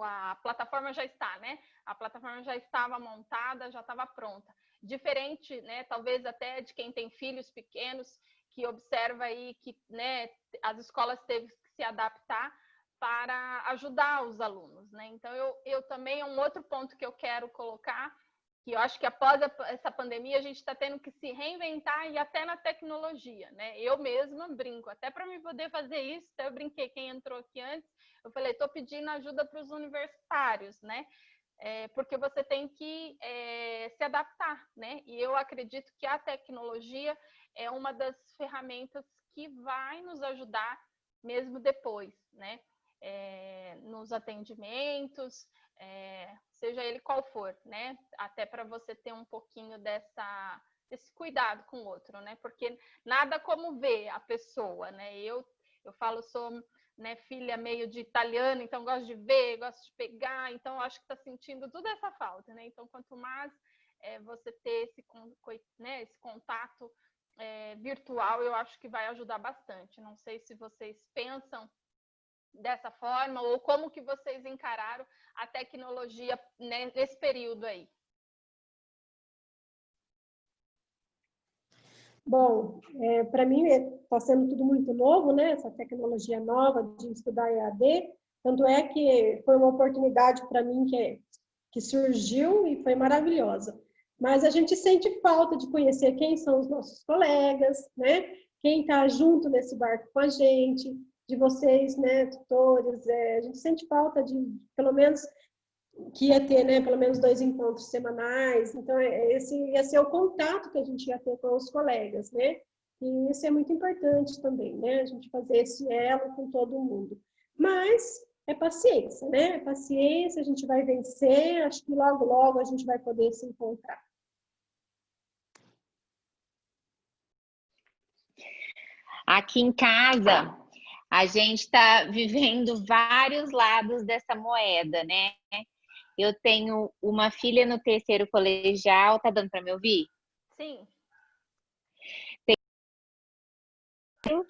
a plataforma já está, né? A plataforma já estava montada, já estava pronta. Diferente, né, talvez até de quem tem filhos pequenos, que observa aí que, né, as escolas teve que se adaptar para ajudar os alunos, né? Então, eu também, um outro ponto que eu quero colocar, que eu acho que após essa pandemia a gente está tendo que se reinventar e até na tecnologia, né? Eu mesma brinco, até para me poder fazer isso, até eu brinquei, quem entrou aqui antes, eu falei, estou pedindo ajuda para os universitários, né? Porque você tem que se adaptar, né? E eu acredito que a tecnologia é uma das ferramentas que vai nos ajudar mesmo depois, né? Nos atendimentos, seja ele qual for, né? Até para você ter um pouquinho desse cuidado com o outro, né? Porque nada como ver a pessoa, né? Eu falo, sou, né, filha meio de italiano, então gosto de ver, gosto de pegar, então acho que está sentindo toda essa falta, né? Então, quanto mais você ter esse contato virtual, eu acho que vai ajudar bastante. Não sei se vocês pensam dessa forma, ou como que vocês encararam a tecnologia, né, nesse período aí? Bom, para mim está sendo tudo muito novo, né? Essa tecnologia nova de estudar EAD, tanto é que foi uma oportunidade para mim que surgiu e foi maravilhosa. Mas a gente sente falta de conhecer quem são os nossos colegas, né? Quem está junto nesse barco com a gente, de vocês, né, tutores, a gente sente falta de, pelo menos, que ia ter, né, pelo menos 2 encontros semanais, então esse ia ser o contato que a gente ia ter com os colegas, né, e isso é muito importante também, né, a gente fazer esse elo com todo mundo. Mas é paciência, né, paciência, a gente vai vencer, acho que logo, logo a gente vai poder se encontrar. Aqui em casa, a gente está vivendo vários lados dessa moeda, né? Eu tenho uma filha no 3º colegial, tá dando para me ouvir? Sim.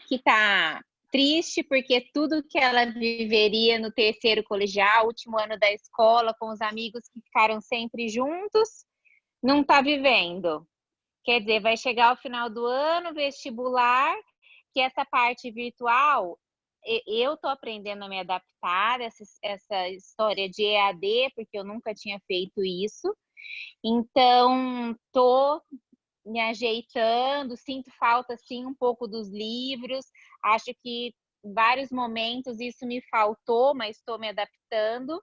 Que tá triste porque tudo que ela viveria no 3º colegial, último ano da escola, com os amigos que ficaram sempre juntos, não tá vivendo. Quer dizer, vai chegar o final do ano, vestibular, que essa parte virtual, eu estou aprendendo a me adaptar a essa história de EAD, porque eu nunca tinha feito isso. Então, estou me ajeitando, sinto falta, sim, um pouco dos livros. Acho que vários momentos isso me faltou, mas estou me adaptando.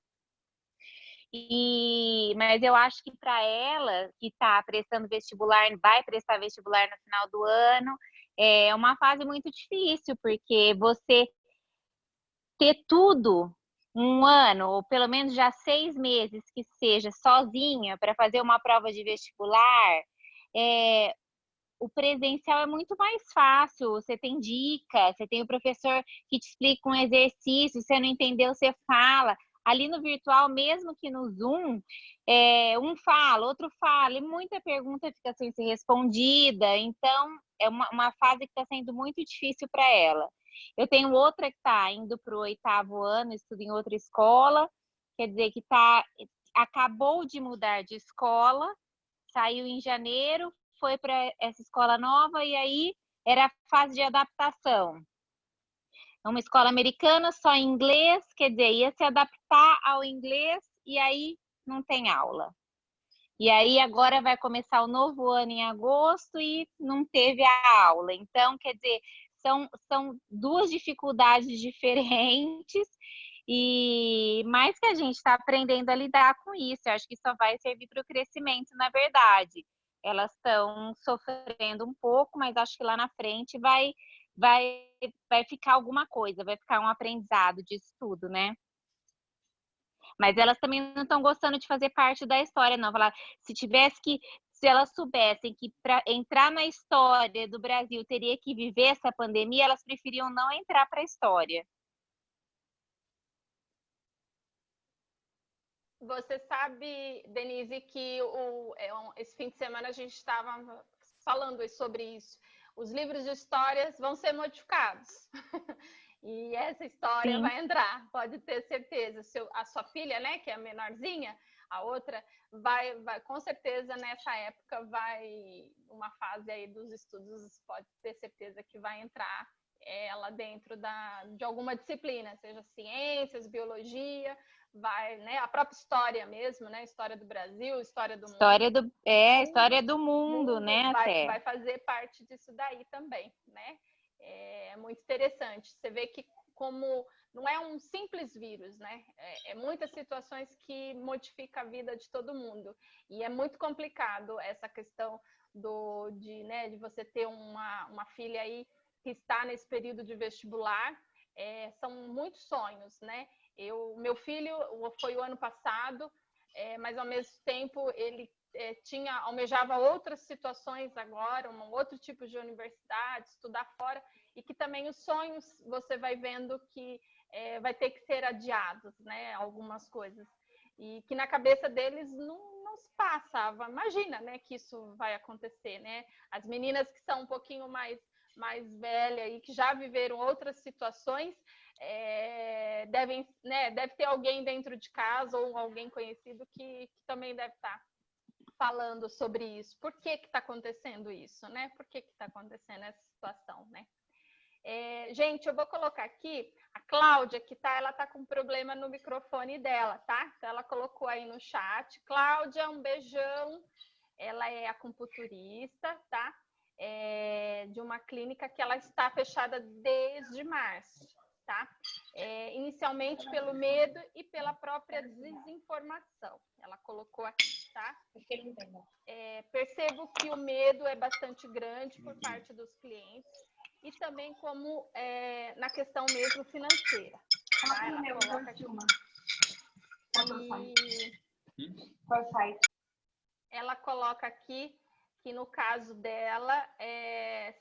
Mas eu acho que para ela, que está prestando vestibular, vai prestar vestibular no final do ano, é uma fase muito difícil, porque você ter tudo um ano, ou pelo menos já 6 meses que seja sozinha para fazer uma prova de vestibular, o presencial é muito mais fácil, você tem dica, você tem o professor que te explica um exercício, você não entendeu, você fala. Ali no virtual, mesmo que no Zoom, um fala, outro fala, e muita pergunta fica sem ser respondida, então é uma fase que está sendo muito difícil para ela. Eu tenho outra que está indo para o 8º ano, estuda em outra escola, quer dizer que acabou de mudar de escola, saiu em janeiro, foi para essa escola nova e aí era a fase de adaptação. Uma escola americana só em inglês, quer dizer, ia se adaptar ao inglês e aí não tem aula. E aí agora vai começar o novo ano em agosto e não teve a aula. Então, quer dizer, são duas dificuldades diferentes, mais que a gente está aprendendo a lidar com isso. Eu acho que só vai servir para o crescimento, na verdade. Elas estão sofrendo um pouco, mas acho que lá na frente vai ficar alguma coisa, vai ficar um aprendizado disso tudo, né? Mas elas também não estão gostando de fazer parte da história, não. Falar, se elas soubessem que para entrar na história do Brasil teria que viver essa pandemia, elas preferiam não entrar para a história. Você sabe, Denise, que esse fim de semana a gente estava falando sobre isso. Os livros de histórias vão ser modificados. E essa história vai entrar, pode ter certeza. A sua filha, né, que é a menorzinha, a outra, vai com certeza nessa época uma fase aí dos estudos, pode ter certeza que vai entrar ela dentro de alguma disciplina, seja ciências, biologia, né, a própria história mesmo, né, história do Brasil, história do mundo. História do mundo, né, vai fazer parte disso daí também, né? É muito interessante. Você vê que como não é um simples vírus, né? É muitas situações que modificam a vida de todo mundo. E é muito complicado essa questão de você ter uma filha aí que está nesse período de vestibular. São muitos sonhos, né? Meu filho foi o ano passado, mas ao mesmo tempo ele almejava outras situações agora, um outro tipo de universidade, estudar fora, e que também os sonhos você vai vendo que vai ter que ser adiados, né, algumas coisas, e que na cabeça deles não se passava, imagina, né, que isso vai acontecer, né, as meninas que são um pouquinho mais velhas e que já viveram outras situações, deve ter alguém dentro de casa ou alguém conhecido que também deve estar falando sobre isso. Por que está acontecendo isso, né? Por que está acontecendo essa situação, né? Gente, eu vou colocar aqui a Cláudia, ela está com problema no microfone dela, tá? Então, ela colocou aí no chat. Cláudia, um beijão. Ela é acupunturista, tá? De uma clínica que ela está fechada desde março, tá? Inicialmente pelo medo e pela própria desinformação. Ela colocou aqui, tá? Percebo que o medo é bastante grande por parte dos clientes e também como na questão mesmo financeira. Tá? Ela coloca aqui. Ela coloca aqui que no caso dela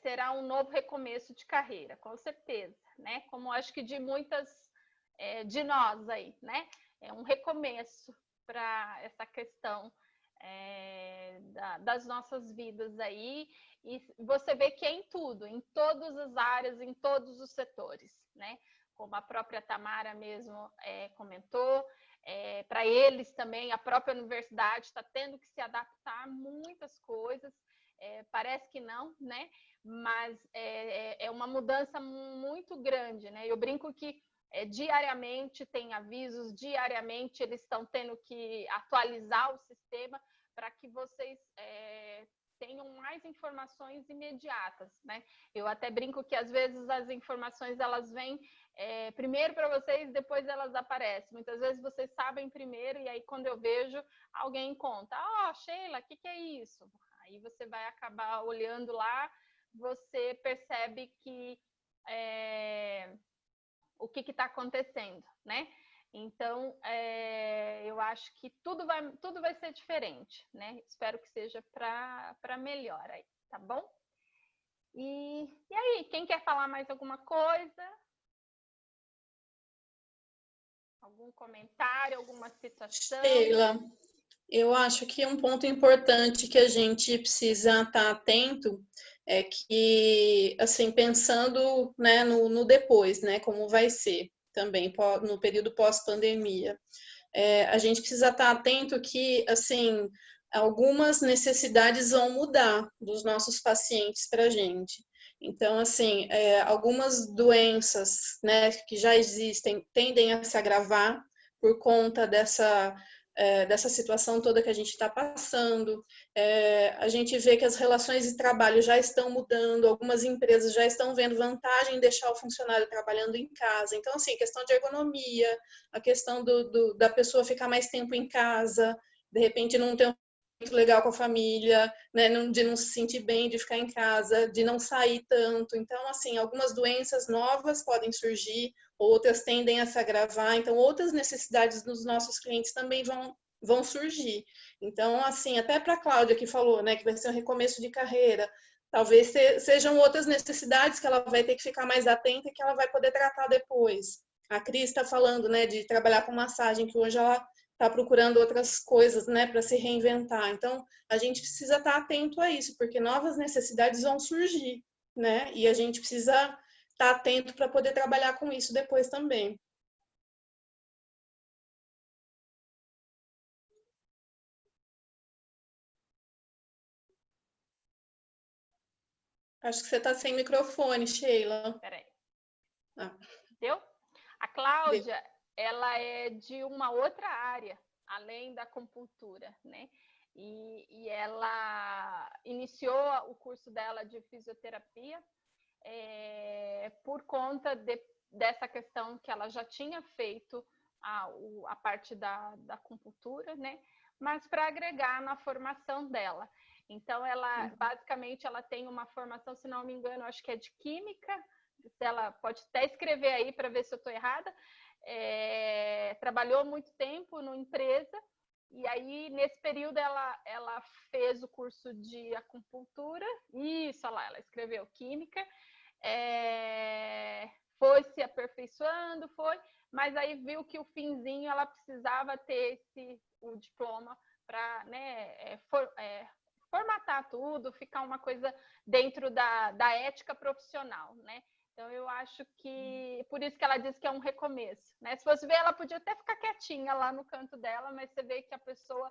será um novo recomeço de carreira, com certeza, né? Como acho que de muitas de nós aí, né? É um recomeço para essa questão das nossas vidas aí, e você vê que é em tudo, em todas as áreas, em todos os setores, né? Como a própria Tamara mesmo comentou, para eles também, a própria universidade está tendo que se adaptar a muitas coisas, parece que não, né? Mas é uma mudança muito grande, né? Eu brinco que diariamente tem avisos, diariamente eles estão tendo que atualizar o sistema para que vocês tenham mais informações imediatas, né? Eu até brinco que às vezes as informações elas vêm primeiro para vocês, depois elas aparecem. Muitas vezes vocês sabem primeiro e aí quando eu vejo alguém conta, Sheila, o que é isso? Aí você vai acabar olhando lá, você percebe que o que está acontecendo, né? Então, eu acho que tudo vai ser diferente, né? Espero que seja para melhor aí, tá bom? E aí, quem quer falar mais alguma coisa? Algum comentário, alguma situação? Sheila, eu acho que um ponto importante que a gente precisa estar atento é que, assim, pensando, né, no depois, né, como vai ser também no período pós-pandemia, a gente precisa estar atento que, assim, algumas necessidades vão mudar dos nossos pacientes para a gente. Então, assim, algumas doenças, né, que já existem tendem a se agravar por conta dessa situação toda que a gente está passando. A gente vê que as relações de trabalho já estão mudando, algumas empresas já estão vendo vantagem em deixar o funcionário trabalhando em casa. Então, assim, questão de ergonomia, a questão da pessoa ficar mais tempo em casa, de repente não ter um muito legal com a família, né, de não se sentir bem, de ficar em casa, de não sair tanto. Então, assim, algumas doenças novas podem surgir, outras tendem a se agravar, então outras necessidades dos nossos clientes também vão surgir. Então, assim, até para a Cláudia que falou, né, que vai ser um recomeço de carreira, talvez sejam outras necessidades que ela vai ter que ficar mais atenta e que ela vai poder tratar depois. A Cris está falando, né, de trabalhar com massagem, que hoje ela está procurando outras coisas, né, para se reinventar. Então, a gente precisa estar atento a isso, porque novas necessidades vão surgir, né, e a gente precisa estar atento para poder trabalhar com isso depois também. Acho que você está sem microfone, Sheila. Peraí. Deu? A Cláudia, Deu. Ela é de uma outra área, além da acupuntura, né? E ela iniciou o curso dela de fisioterapia por conta dessa questão que ela já tinha feito a parte da acupuntura, né? Mas para agregar na formação dela. Então, basicamente, ela tem uma formação, se não me engano, acho que é de química. Ela pode até escrever aí para ver se eu estou errada. Trabalhou muito tempo numa empresa e aí nesse período ela fez o curso de acupuntura. Isso, olha lá, ela escreveu química, foi se aperfeiçoando, mas aí viu que o finzinho ela precisava ter o diploma para, né, formatar tudo, ficar uma coisa dentro da ética profissional, né? Então, eu acho que, por isso que ela disse que é um recomeço, né? Se fosse ver, ela podia até ficar quietinha lá no canto dela, mas você vê que a pessoa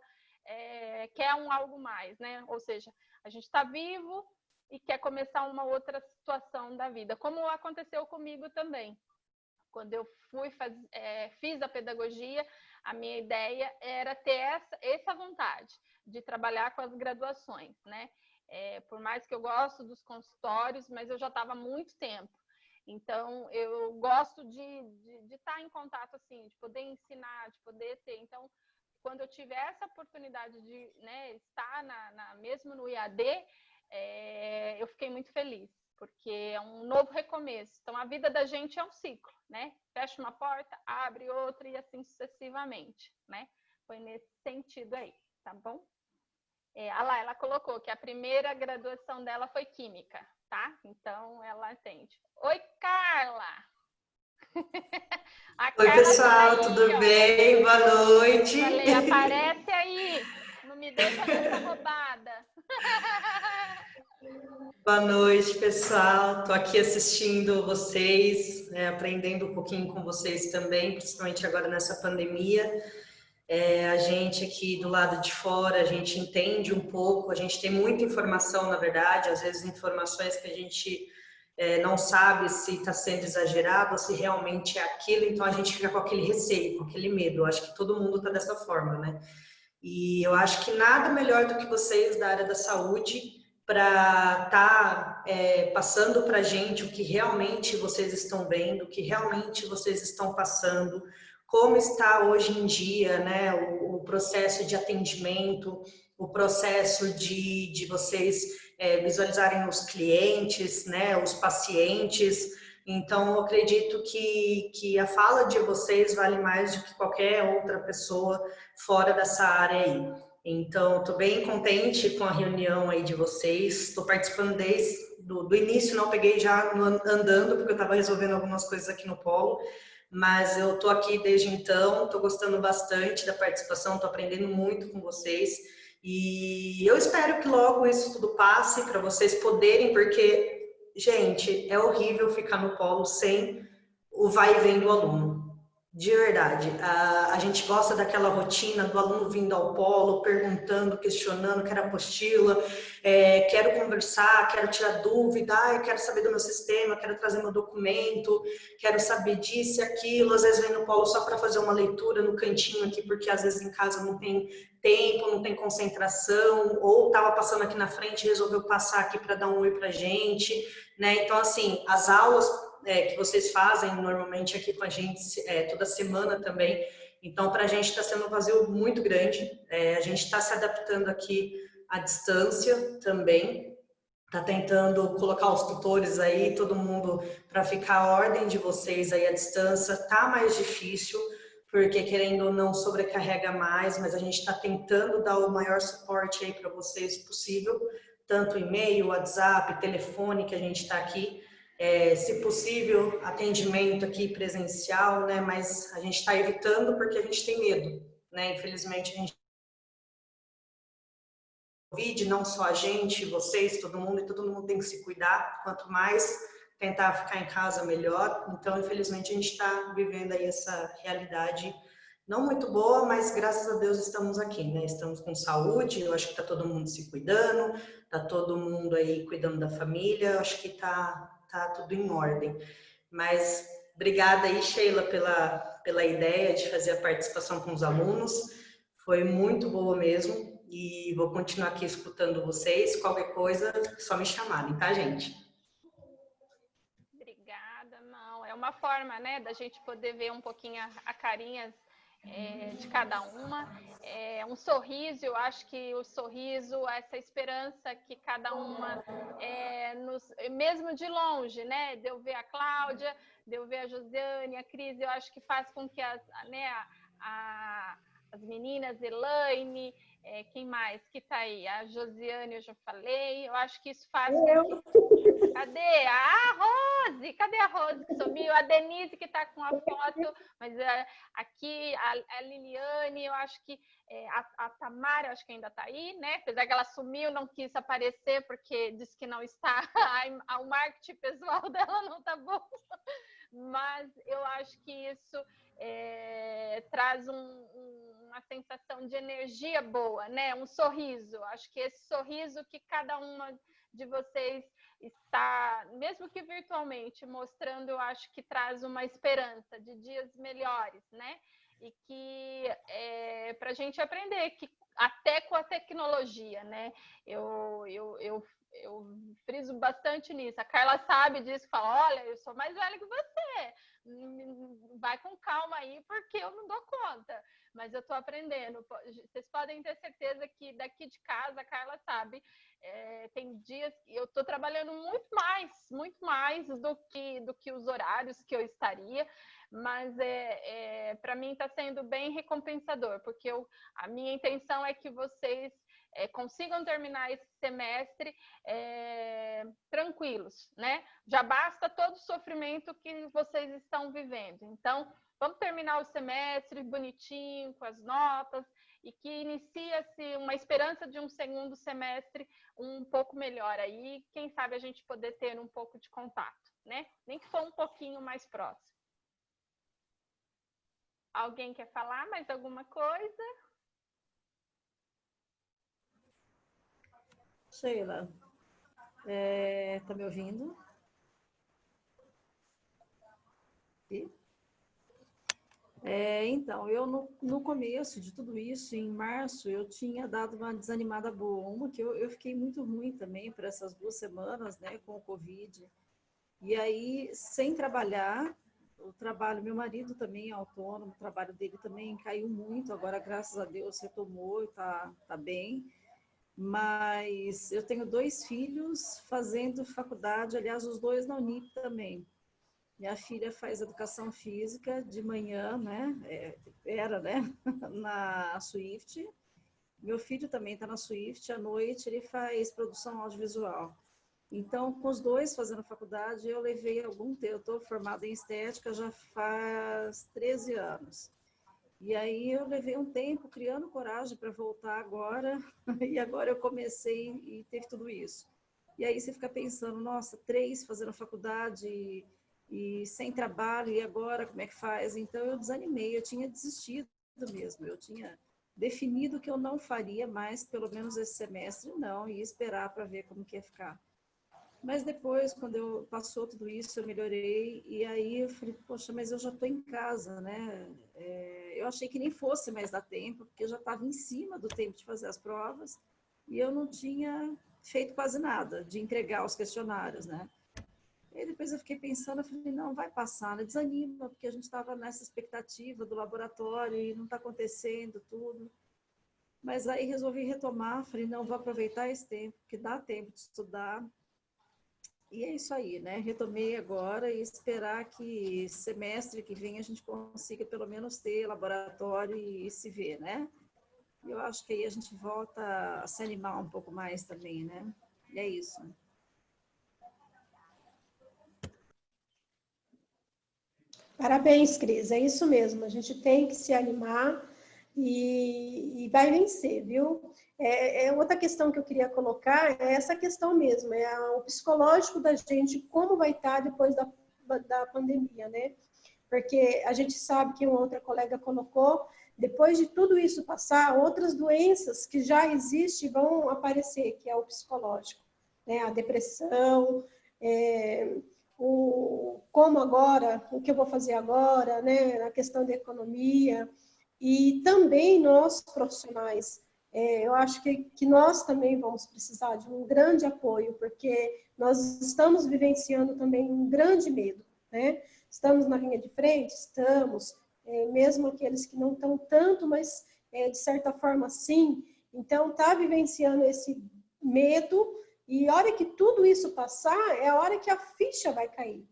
quer algo mais, né? Ou seja, a gente está vivo e quer começar uma outra situação da vida, como aconteceu comigo também. Quando eu fiz a pedagogia, a minha ideia era ter essa vontade de trabalhar com as graduações, né? Por mais que eu gosto dos consultórios, mas eu já estava há muito tempo. Então, eu gosto de estar em contato, assim, de poder ensinar, de poder ter. Então, quando eu tiver essa oportunidade de, né, estar mesmo no IAD, eu fiquei muito feliz, porque é um novo recomeço. Então, a vida da gente é um ciclo, né? Fecha uma porta, abre outra e assim sucessivamente, né? Foi nesse sentido aí, tá bom? Ela colocou que a primeira graduação dela foi química, tá? Então, ela atende. Oi, Carla! Oi, Carla pessoal, aí, tudo bem? Boa noite. Falei, aparece aí, não me deixa nessa roubada. Boa noite, pessoal. Estou aqui assistindo vocês, aprendendo um pouquinho com vocês também, principalmente agora nessa pandemia. A gente aqui do lado de fora, a gente entende um pouco, a gente tem muita informação, na verdade, às vezes informações que a gente não sabe se está sendo exagerado ou se realmente é aquilo, então a gente fica com aquele receio, com aquele medo. Eu acho que todo mundo está dessa forma, né? E eu acho que nada melhor do que vocês da área da saúde para estar passando para a gente o que realmente vocês estão vendo, o que realmente vocês estão passando, como está hoje em dia, né, o processo de atendimento, o processo de vocês visualizarem os clientes, né, os pacientes. Então, eu acredito que a fala de vocês vale mais do que qualquer outra pessoa fora dessa área aí. Então, estou bem contente com a reunião aí de vocês. Estou participando desde do início, não peguei já andando, porque eu estava resolvendo algumas coisas aqui no polo, mas eu estou aqui desde então, estou gostando bastante da participação, estou aprendendo muito com vocês. E eu espero que logo isso tudo passe para vocês poderem, porque gente, é horrível ficar no polo sem o vai e vem do aluno. De verdade. A gente gosta daquela rotina do aluno vindo ao polo, perguntando, questionando, quero apostila, quero conversar, quero tirar dúvida, quero saber do meu sistema, quero trazer meu documento, quero saber disso e aquilo. Às vezes vem no polo só para fazer uma leitura no cantinho aqui, porque às vezes em casa não tem tempo, não tem concentração, ou estava passando aqui na frente e resolveu passar aqui para dar um oi para a gente, né? Então, assim, as aulas que vocês fazem normalmente aqui com a gente toda semana também, então para a gente está sendo um vazio muito grande, a gente está se adaptando aqui à distância também, está tentando colocar os tutores aí, todo mundo, para ficar a ordem de vocês aí à distância, tá mais difícil, porque querendo ou não sobrecarrega mais, mas a gente está tentando dar o maior suporte aí para vocês possível, tanto e-mail, WhatsApp, telefone, que a gente está aqui, se possível, atendimento aqui presencial, né? Mas a gente está evitando porque a gente tem medo, né? Infelizmente, a gente Covid, não só a gente, vocês, todo mundo tem que se cuidar, quanto mais tentar ficar em casa, melhor. Então, infelizmente, a gente está vivendo aí essa realidade não muito boa, mas graças a Deus estamos aqui, né? Estamos com saúde, eu acho que está todo mundo se cuidando, está todo mundo aí cuidando da família, eu acho que tá tudo em ordem. Mas obrigada aí, Sheila, pela ideia de fazer a participação com os alunos, foi muito boa mesmo, e vou continuar aqui escutando vocês, qualquer coisa, só me chamarem, tá, gente? Obrigada, não. É uma forma, né, da gente poder ver um pouquinho a carinha de cada uma. Um sorriso, eu acho que o sorriso, essa esperança que cada uma, mesmo de longe, né, de eu ver a Cláudia, de eu ver a Josiane, a Cris, eu acho que faz com que as meninas, Elaine, quem mais que tá aí? A Josiane, eu já falei, eu acho que isso faz com que... Cadê? Rose! Cadê a Rose que sumiu? A Denise que está com a foto, mas aqui a Liliane, eu acho que a Tamara, eu acho que ainda está aí, né? Apesar que ela sumiu, não quis aparecer porque disse que não está, o marketing pessoal dela não está bom. Mas eu acho que isso traz uma sensação de energia boa, né? Um sorriso. Acho que esse sorriso que cada uma de vocês está, mesmo que virtualmente, mostrando, eu acho que traz uma esperança de dias melhores, né? E que para a gente aprender que até com a tecnologia, né? Eu friso bastante nisso. A Carla sabe disso, fala, olha, eu sou mais velha que você, vai com calma aí, porque eu não dou conta. Mas eu estou aprendendo. Vocês podem ter certeza que daqui de casa, a Carla sabe, tem dias que eu estou trabalhando muito mais do que os horários que eu estaria, mas para mim está sendo bem recompensador, porque a minha intenção é que vocês consigam terminar esse semestre tranquilos, né? Já basta todo o sofrimento que vocês estão vivendo. Então, vamos terminar o semestre bonitinho, com as notas, e que inicia-se uma esperança de um segundo semestre um pouco melhor aí. Quem sabe a gente poder ter um pouco de contato, né? Nem que for um pouquinho mais próximo. Alguém quer falar mais alguma coisa? Sheila, tá me ouvindo? Então, eu no começo de tudo isso, em março, eu tinha dado uma desanimada boa. Uma que eu fiquei muito ruim também por essas 2 semanas, né, com o Covid. E aí, sem trabalhar, o trabalho, meu marido também é autônomo, o trabalho dele também caiu muito, agora, graças a Deus, retomou e tá bem. Mas eu tenho 2 filhos fazendo faculdade, aliás, os 2 na Unip também. Minha filha faz educação física de manhã, né? Era, né? Na Swift. Meu filho também está na Swift. À noite ele faz produção audiovisual. Então, com os 2 fazendo faculdade, eu levei algum tempo. Eu estou formada em estética já faz 13 anos. E aí eu levei um tempo criando coragem para voltar agora. E agora eu comecei e teve tudo isso. E aí você fica pensando, nossa, 3 fazendo faculdade e sem trabalho, e agora como é que faz? Então eu desanimei, eu tinha desistido mesmo, eu tinha definido que eu não faria mais, pelo menos esse semestre, não, e esperar para ver como que ia ficar. Mas depois, quando passou tudo isso, eu melhorei, e aí eu falei, poxa, mas eu já estou em casa, né? Eu achei que nem fosse mais dar tempo, porque eu já estava em cima do tempo de fazer as provas, e eu não tinha feito quase nada de entregar os questionários, né? E depois eu fiquei pensando, eu falei, não, vai passar, né? Desanima, porque a gente estava nessa expectativa do laboratório e não está acontecendo tudo. Mas aí resolvi retomar, falei, não, vou aproveitar esse tempo, que dá tempo de estudar. E é isso aí, né? Retomei agora e esperar que semestre que vem a gente consiga pelo menos ter laboratório e se ver, né? E eu acho que aí a gente volta a se animar um pouco mais também, né? E é isso. Parabéns, Cris, é isso mesmo. A gente tem que se animar e vai vencer, viu? Outra questão que eu queria colocar é essa questão mesmo, o psicológico da gente, como vai estar depois da pandemia, né? Porque a gente sabe que uma outra colega colocou, depois de tudo isso passar, outras doenças que já existem vão aparecer, que é o psicológico, né? A depressão, como agora, o que eu vou fazer agora, né? A questão da economia. E também nós, profissionais, eu acho que nós também vamos precisar de um grande apoio, porque nós estamos vivenciando também um grande medo, né? Estamos na linha de frente? Estamos, mesmo aqueles que não estão tanto, mas de certa forma sim. Então, está vivenciando esse medo, e a hora que tudo isso passar, é a hora que a ficha vai cair,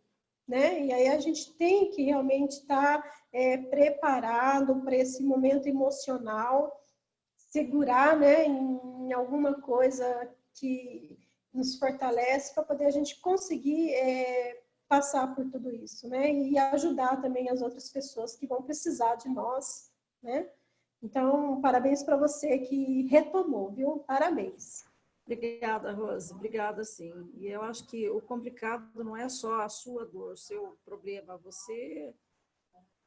né? E aí a gente tem que realmente estar preparado para esse momento emocional, segurar, né, em alguma coisa que nos fortalece para poder a gente conseguir passar por tudo isso, né? E ajudar também as outras pessoas que vão precisar de nós, né? Então, parabéns para você que retomou, viu? Parabéns. Obrigada, Rose. Obrigada, sim. E eu acho que o complicado não é só a sua dor, o seu problema. Você,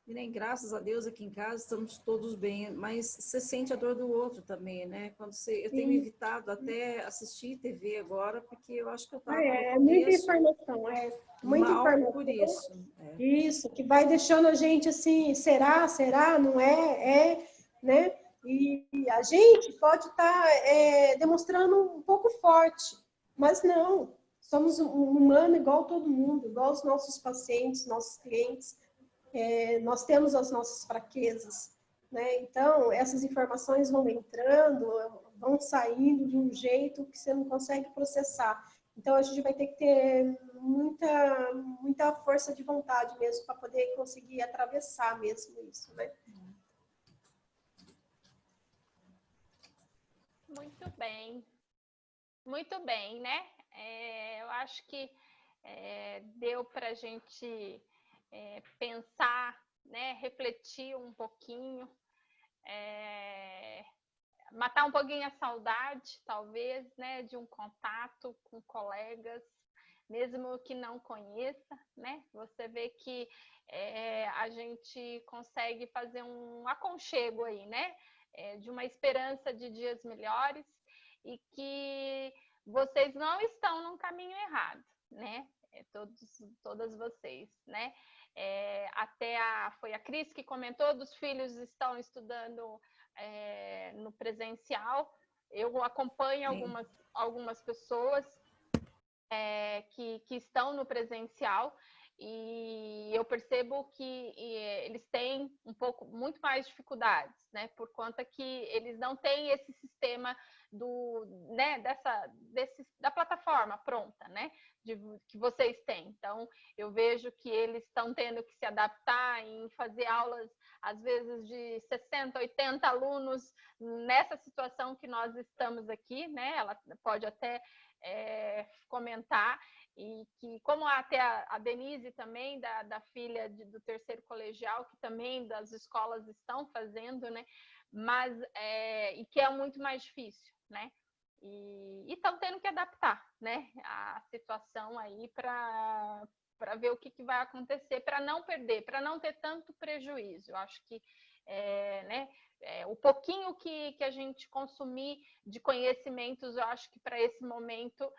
e nem graças a Deus aqui em casa estamos todos bem, mas você sente a dor do outro também, né? Eu tenho evitado até assistir TV agora, porque eu acho que eu estava muita informação, muita mal informação. por isso. Isso, que vai deixando a gente assim, será, não é, né? E a gente pode estar demonstrando um pouco forte, mas não, somos um humano igual todo mundo, igual os nossos pacientes, nossos clientes, nós temos as nossas fraquezas, né? Então, essas informações vão entrando, vão saindo de um jeito que você não consegue processar. Então, a gente vai ter que ter muita força de vontade mesmo para poder conseguir atravessar mesmo isso, né? Muito bem, né? Eu acho que deu para a gente pensar, né? Refletir um pouquinho, matar um pouquinho a saudade, talvez, né? De um contato com colegas, mesmo que não conheça, né? Você vê que a gente consegue fazer um aconchego aí, né? De uma esperança de dias melhores, e que vocês não estão num caminho errado, né? Todas vocês, né? Foi a Cris que comentou, dos filhos estão estudando no presencial. Eu acompanho algumas pessoas que estão no presencial, e eu percebo que eles têm muito mais dificuldades, né? Por conta que eles não têm esse sistema da plataforma pronta, né? Que vocês têm. Então, eu vejo que eles estão tendo que se adaptar em fazer aulas, às vezes, de 60, 80 alunos nessa situação que nós estamos aqui, né? Ela pode até comentar, e que, como até a Denise também, da filha do terceiro colegial, que também das escolas estão fazendo, né? Mas, e que é muito mais difícil, né? E estão tendo que adaptar, né, a situação aí para ver o que vai acontecer, para não perder, para não ter tanto prejuízo. Eu acho que o pouquinho que a gente consumir de conhecimentos, eu acho que para esse momento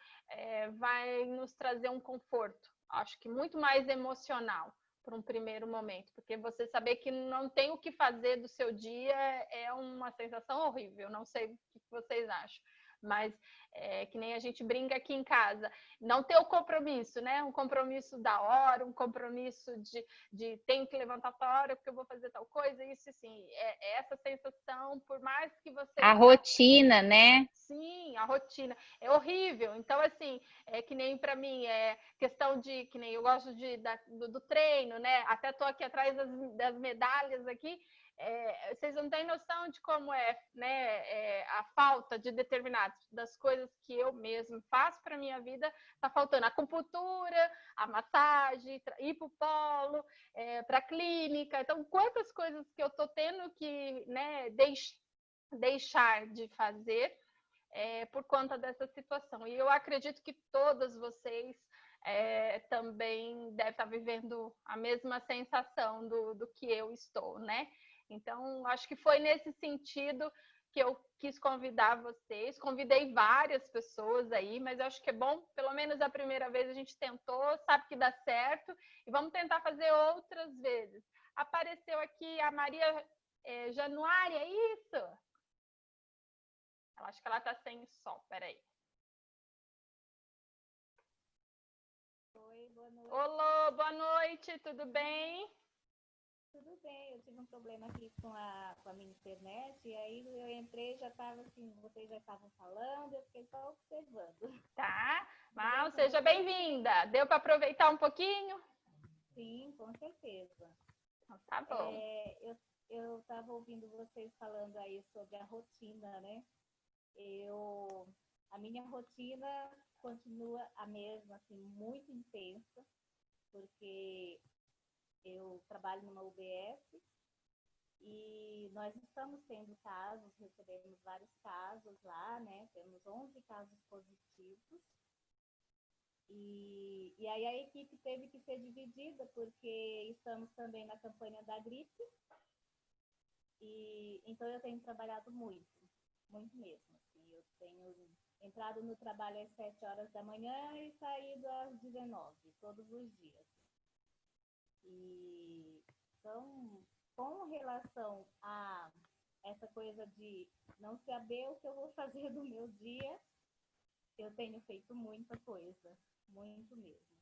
vai nos trazer um conforto, acho que muito mais emocional para um primeiro momento, porque você saber que não tem o que fazer do seu dia é uma sensação horrível. Não sei o que vocês acham, mas que nem a gente brinca aqui em casa, não ter o compromisso, né? Um compromisso da hora, um compromisso de tenho que levantar tal hora porque eu vou fazer tal coisa, isso assim, essa sensação, por mais que você... A rotina, né? Sim, a rotina é horrível. Então, assim, que nem para mim, questão de, que nem eu gosto do treino, né? Até tô aqui atrás das medalhas aqui. Vocês não têm noção de como né, a falta de das coisas que eu mesmo faço para minha vida. Tá faltando a acupuntura, a massagem, ir para o polo, para a clínica. Então, quantas coisas que eu tô tendo que, né, deixar de fazer por conta dessa situação. E eu acredito que todas vocês também devem estar vivendo a mesma sensação do que eu estou, né? Então, acho que foi nesse sentido que eu quis convidar vocês. Convidei várias pessoas aí, mas eu acho que é bom, pelo menos a primeira vez a gente tentou, sabe que dá certo, e vamos tentar fazer outras vezes. Apareceu aqui a Maria Januária, é isso? Eu acho que ela está sem som, peraí. Oi, boa noite. Olá, boa noite, tudo bem? Tudo bem, eu tive um problema aqui com a minha internet, e aí eu entrei, já estava assim, vocês já estavam falando, eu fiquei só observando. Tá, Mal, seja bem-vinda. Deu para aproveitar um pouquinho? Sim, com certeza. Então, tá bom. Eu estava ouvindo vocês falando aí sobre a rotina, né? A minha rotina continua a mesma, assim, muito intensa, porque eu trabalho numa UBS e nós estamos tendo casos, recebemos vários casos lá, né? Temos 11 casos positivos. E aí a equipe teve que ser dividida, porque estamos também na campanha da gripe. E então eu tenho trabalhado muito mesmo. Assim, eu tenho entrado no trabalho às 7 horas da manhã e saído às 19, todos os dias. E então, com relação a essa coisa de não saber o que eu vou fazer no meu dia, eu tenho feito muita coisa, muito mesmo.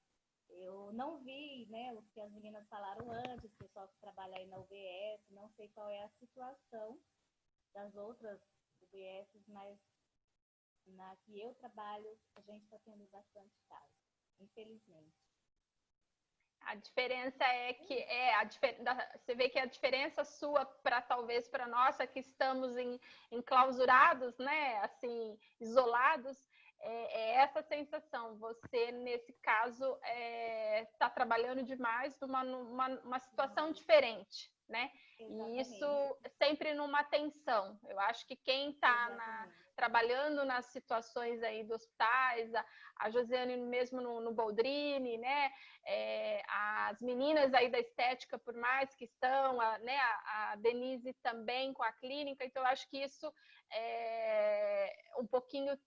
Eu não vi, né, o que as meninas falaram antes, o pessoal que trabalha aí na UBS, não sei qual é a situação das outras UBS, mas na que eu trabalho, a gente está tendo bastante casos, infelizmente. A diferença é que você vê que a diferença sua talvez para nós que estamos enclausurados, né, assim, isolados, é essa sensação. Você, nesse caso, está trabalhando demais numa situação diferente, né? Exatamente. E isso sempre numa tensão. Eu acho que quem está trabalhando nas situações aí dos hospitais, a Josiane mesmo no Boldrini, né? As meninas aí da estética, por mais que estão, né? A Denise também com a clínica. Então, eu acho que isso um pouquinho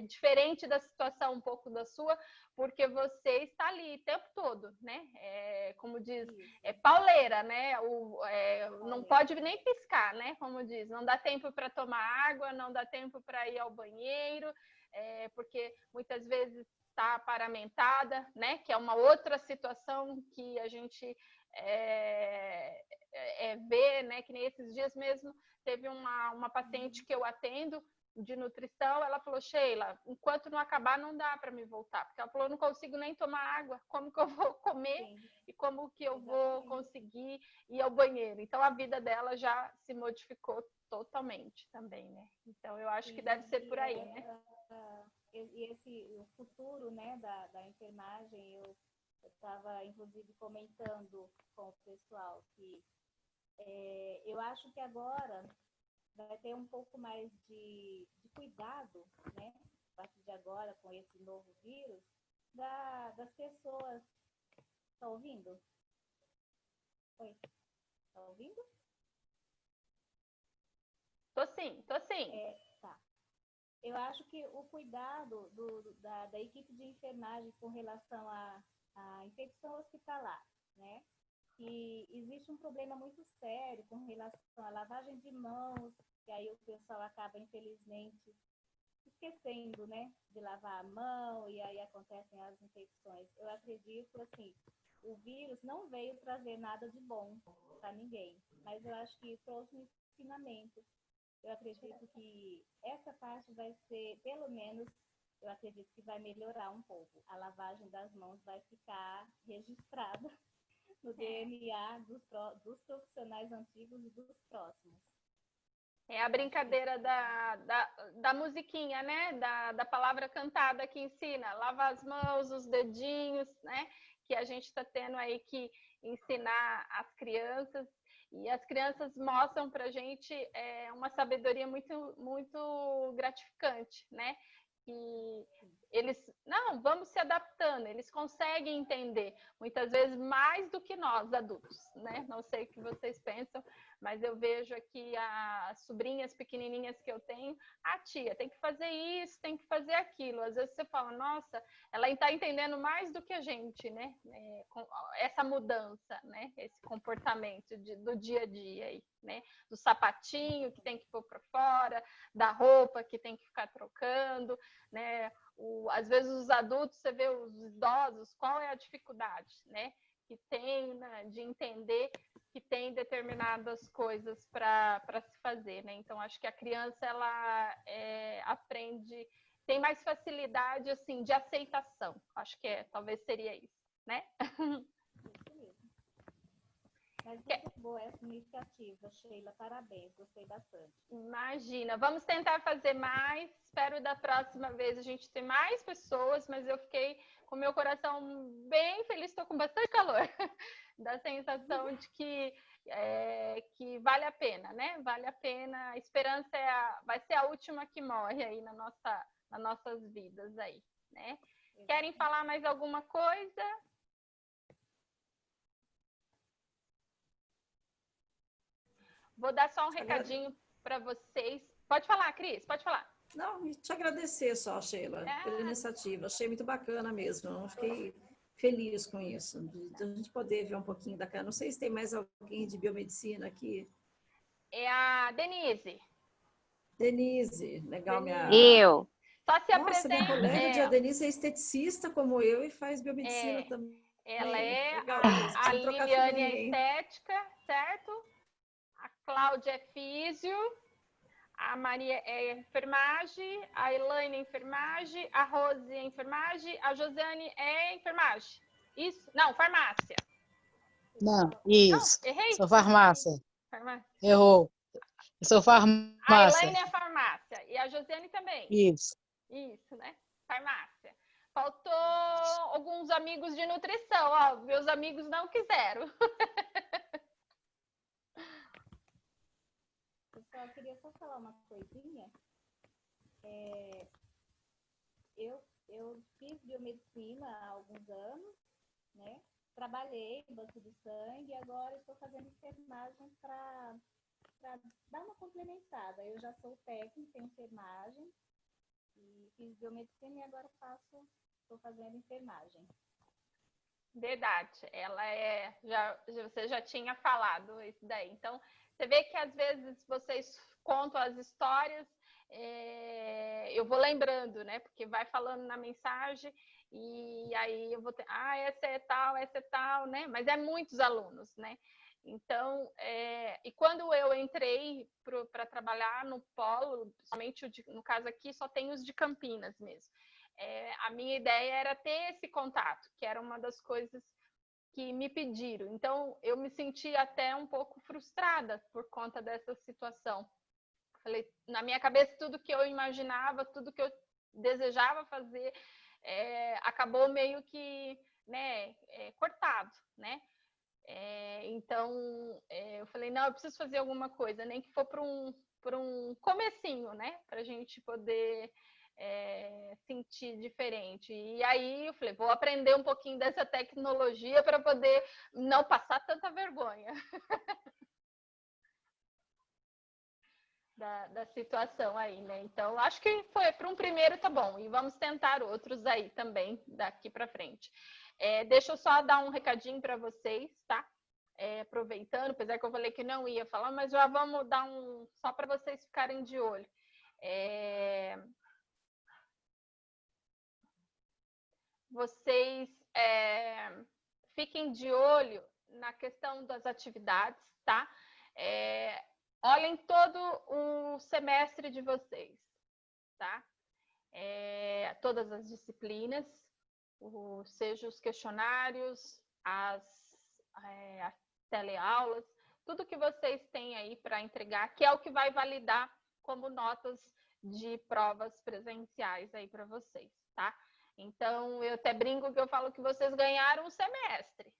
diferente da situação um pouco da sua, porque você está ali o tempo todo, né? Como diz, pauleira, né? Não pode nem piscar, né? Como diz, não dá tempo para tomar água, não dá tempo para ir ao banheiro, porque muitas vezes está paramentada, né? Que é uma outra situação que a gente vê, né? Que nem esses dias mesmo teve uma paciente que eu atendo de nutrição, ela falou, Sheila, enquanto não acabar não dá para me voltar, porque ela falou, eu não consigo nem tomar água, como que eu vou comer? Sim. E como que eu vou conseguir ir ao banheiro? Então a vida dela já se modificou totalmente também, né? Então eu acho que deve ser por aí, né? E o futuro, né, da enfermagem, eu estava inclusive comentando com o pessoal que eu acho que agora vai ter um pouco mais de cuidado, né, a partir de agora, com esse novo vírus, das pessoas. Tá ouvindo? Oi? Tá ouvindo? Tô sim. Tá. Eu acho que o cuidado da equipe de enfermagem com relação à infecção hospitalar, né? Que existe um problema muito sério com relação à lavagem de mãos, que aí o pessoal acaba, infelizmente, esquecendo, né, de lavar a mão, e aí acontecem as infecções. Eu acredito, assim, o vírus não veio trazer nada de bom para ninguém, mas eu acho que trouxe um ensinamento. Eu acredito que essa parte vai ser, pelo menos, eu acredito que vai melhorar um pouco. A lavagem das mãos vai ficar registrada no DNA dos profissionais antigos e dos próximos. É a brincadeira da musiquinha, né? Da palavra cantada que ensina, lava as mãos, os dedinhos, né? Que a gente está tendo aí que ensinar as crianças. E as crianças mostram para a gente uma sabedoria muito, muito gratificante, né? Que eles, não, vamos se adaptando, eles conseguem entender, muitas vezes mais do que nós, adultos, né? Não sei o que vocês pensam, mas eu vejo aqui as sobrinhas pequenininhas que eu tenho, tia, tem que fazer isso, tem que fazer aquilo. Às vezes você fala, nossa, ela está entendendo mais do que a gente, né? Essa mudança, né? Esse comportamento do dia a dia aí, né? Do sapatinho que tem que pôr para fora, da roupa que tem que ficar trocando, né? Às vezes os adultos, você vê os idosos, qual é a dificuldade, né? Que tem, né, de entender que tem determinadas coisas para se fazer, né? Então acho que a criança ela aprende, tem mais facilidade assim de aceitação. Acho que talvez seria isso, né? Isso mesmo. Mas muito boa essa iniciativa, Sheila, parabéns, gostei bastante. Imagina, vamos tentar fazer mais, espero da próxima vez a gente ter mais pessoas, mas eu fiquei com meu coração bem feliz, estou com bastante calor, da sensação de que vale a pena, né? Vale a pena, a esperança vai ser a última que morre aí nas nossas vidas aí, né? Querem falar mais alguma coisa? Vou dar só um recadinho para vocês. Pode falar, Cris, pode falar. Não, te agradecer só, Sheila, pela iniciativa. Achei muito bacana mesmo. Eu fiquei feliz com isso, de a gente poder ver um pouquinho da cara. Não sei se tem mais alguém de biomedicina aqui. É a Denise. Denise, legal. Eu. Só se Nossa, minha colega a Denise é esteticista como eu e faz biomedicina também. Ela legal, a Liliane é estética, certo? A Cláudia é físio, a Maria é enfermagem, a Elaine é enfermagem, a Rose é enfermagem, a Josiane é enfermagem. Isso? Não, farmácia. Não, isso. Não, errei? Sou farmácia. Farmácia. Errou. Eu sou farmácia. A Elaine é farmácia e a Josiane também. Isso. Isso, né? Farmácia. Faltou alguns amigos de nutrição, ó. Meus amigos não quiseram. Pessoal, eu queria só falar uma coisinha. Eu fiz biomedicina há alguns anos, né? Trabalhei em banco de sangue e agora estou fazendo enfermagem para dar uma complementada. Eu já sou técnica em enfermagem e fiz biomedicina e agora estou fazendo enfermagem. Verdade, você já tinha falado isso daí. Então, você vê que às vezes vocês contam as histórias, eu vou lembrando, né? Porque vai falando na mensagem e aí eu vou ter, essa é tal, né? Mas é muitos alunos, né? Então, e quando eu entrei para trabalhar no polo, somente no caso aqui, só tem os de Campinas mesmo. A minha ideia era ter esse contato, que era uma das coisas que me pediram. Então, eu me senti até um pouco frustrada por conta dessa situação. Falei, na minha cabeça, tudo que eu imaginava, tudo que eu desejava fazer, acabou meio que, né, cortado, né? Então, eu falei, não, eu preciso fazer alguma coisa, nem que for para um comecinho, né? Para a gente poder sentir diferente. E aí eu falei, vou aprender um pouquinho dessa tecnologia para poder não passar tanta vergonha da situação aí, né? Então, acho que foi para um primeiro, tá bom. E vamos tentar outros aí também daqui para frente. Deixa eu só dar um recadinho para vocês, tá? Aproveitando, apesar que eu falei que não ia falar, mas já vamos dar só para vocês ficarem de olho. Vocês fiquem de olho na questão das atividades, tá? Olhem todo o semestre de vocês, tá? Todas as disciplinas, seja os questionários, as teleaulas, tudo que vocês têm aí para entregar, que é o que vai validar como notas de provas presenciais aí para vocês, tá? Então, eu até brinco que eu falo que vocês ganharam um semestre.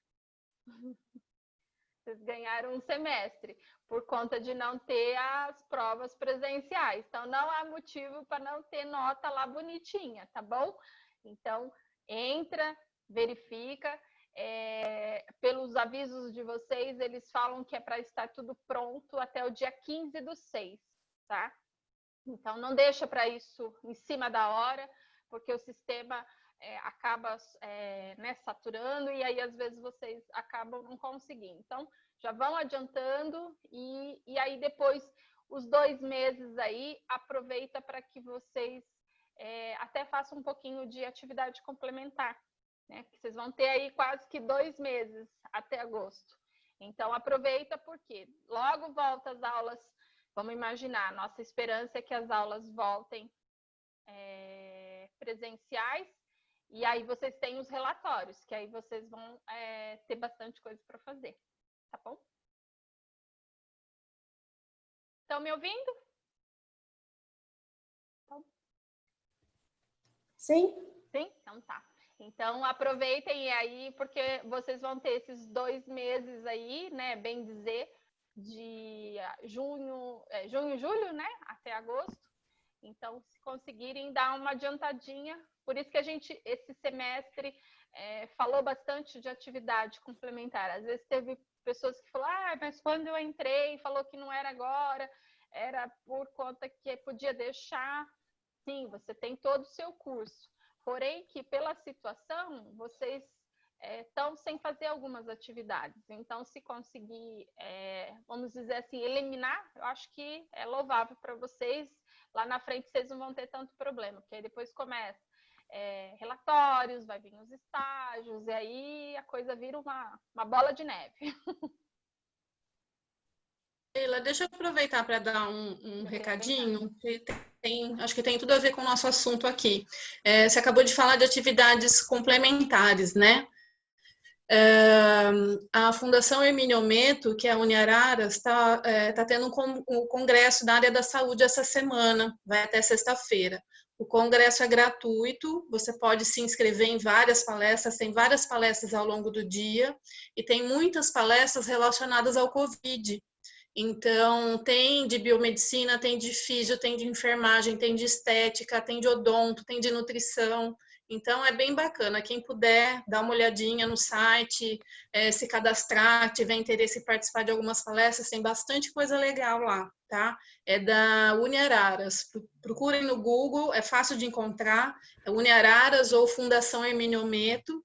Vocês ganharam um semestre por conta de não ter as provas presenciais. Então, não há motivo para não ter nota lá bonitinha, tá bom? Então, entra, verifica. Pelos avisos de vocês, eles falam que é para estar tudo pronto até o dia 15/6, tá? Então, não deixa para isso em cima da hora, porque o sistema acaba né, saturando e aí, às vezes, vocês acabam não conseguindo. Então, já vão adiantando e aí, depois, os 2 meses aí, aproveita para que vocês até façam um pouquinho de atividade complementar, né? Que vocês vão ter aí quase que 2 meses até agosto. Então, aproveita porque logo volta as aulas. Vamos imaginar, nossa esperança é que as aulas voltem presenciais e aí vocês têm os relatórios, que aí vocês vão ter bastante coisa para fazer, tá bom? Estão me ouvindo? Sim. Sim? Então tá. Então, aproveitem aí, porque vocês vão ter esses 2 meses aí, né, bem dizer, de junho, julho, né, até agosto. Então, se conseguirem dar uma adiantadinha, por isso que a gente, esse semestre, falou bastante de atividade complementar. Às vezes teve pessoas que falaram, mas quando eu entrei, falou que não era agora, era por conta que podia deixar. Sim, você tem todo o seu curso. Porém, que pela situação, vocês estão sem fazer algumas atividades. Então, se conseguir, vamos dizer assim, eliminar, eu acho que é louvável para vocês. Lá na frente, vocês não vão ter tanto problema, porque aí depois começa relatórios, vai vir os estágios, e aí a coisa vira uma bola de neve. Sheila, deixa eu aproveitar para dar um recadinho, que acho que tem tudo a ver com o nosso assunto aqui. Você acabou de falar de atividades complementares, né? A Fundação Hermínio Ometo, que é a Uniararas, está tendo um congresso da área da saúde essa semana, vai até sexta-feira. O congresso é gratuito, você pode se inscrever em várias palestras, tem várias palestras ao longo do dia, e tem muitas palestras relacionadas ao Covid. Então, tem de biomedicina, tem de físio, tem de enfermagem, tem de estética, tem de odonto, tem de nutrição. Então, é bem bacana. Quem puder, dar uma olhadinha no site, se cadastrar, tiver interesse em participar de algumas palestras, tem bastante coisa legal lá, tá? É da Uniararas. Procurem no Google, é fácil de encontrar. É Uniararas ou Fundação Hermínio Ometo.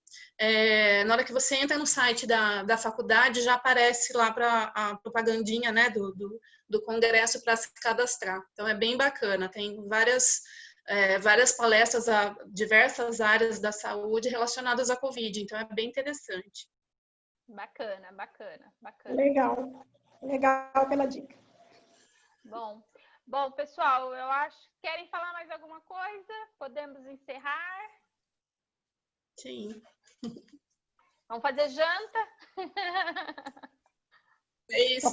Na hora que você entra no site da faculdade, já aparece lá para a propagandinha, né, do congresso para se cadastrar. Então, é bem bacana. Tem várias palestras a diversas áreas da saúde relacionadas à Covid, então é bem interessante. Bacana, bacana, bacana. Legal, legal pela dica. Bom, pessoal, eu acho que querem falar mais alguma coisa? Podemos encerrar? Sim. Vamos fazer janta? É isso.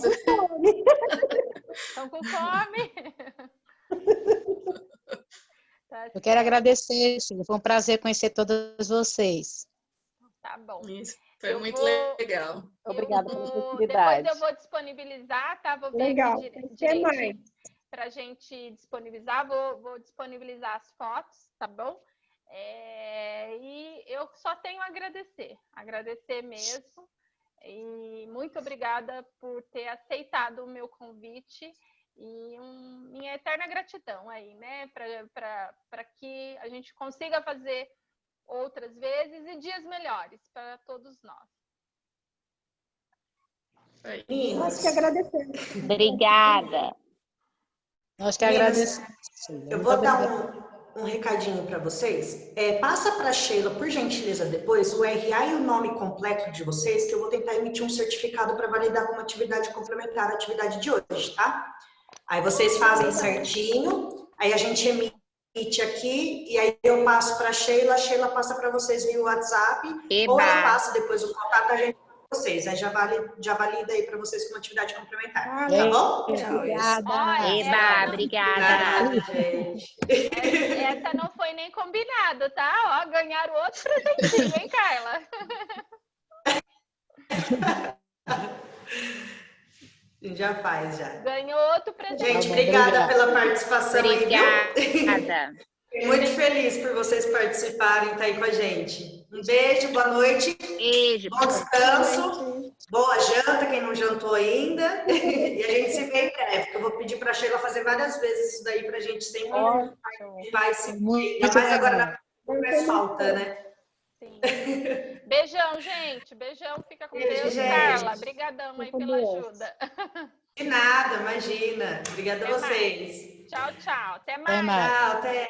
Estão com fome? Eu quero agradecer, Sheila. Foi um prazer conhecer todos vocês. Tá bom. Isso, foi muito legal. Obrigada pela oportunidade. Depois eu vou disponibilizar, tá? Vou ver Legal. aqui direitinho para a gente disponibilizar. Vou disponibilizar as fotos, tá bom? E eu só tenho a agradecer mesmo. E muito obrigada por ter aceitado o meu convite. E minha eterna gratidão aí, né? Para que a gente consiga fazer outras vezes e dias melhores para todos nós. Nós que agradecemos. Obrigada. Nós que agradecemos. Eu vou dar um recadinho para vocês. Passa para a Sheila, por gentileza, depois, o RA e o nome completo de vocês, que eu vou tentar emitir um certificado para validar como atividade complementar à atividade de hoje, tá? Aí vocês fazem certinho, aí a gente emite aqui, e aí eu passo para a Sheila passa para vocês via WhatsApp, ou ela passa depois o contato da gente para vocês, aí já valida aí para vocês como atividade complementar, tá bom? Obrigada. Obrigada. Gente. Essa não foi nem combinado, tá? Ó, ganharam outro presentinho, hein, Carla? Já faz, já. Ganhou outro presente. Gente, obrigada pela participação aí, viu? Obrigada. Fiquei muito feliz por vocês participarem, tá aí com a gente. Um beijo, boa noite. Beijo. Bom descanso. Boa janta, quem não jantou ainda. E a gente se vê em breve. Eu vou pedir para a Sheila fazer várias vezes isso daí para a gente sempre vai se ver. Ainda mais agora não faz falta, né? Sim. Beijão, gente. Beijão, fica com Beijo, Deus. gente. Carla, brigadão aí pela ajuda. De nada, imagina. Obrigada a vocês. Tchau, tchau. Até mais. Até mais. Tchau, até.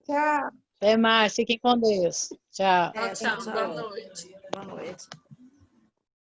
Tchau. Até mais. Fiquem com Deus. Tchau. Tchau, boa noite. Boa noite.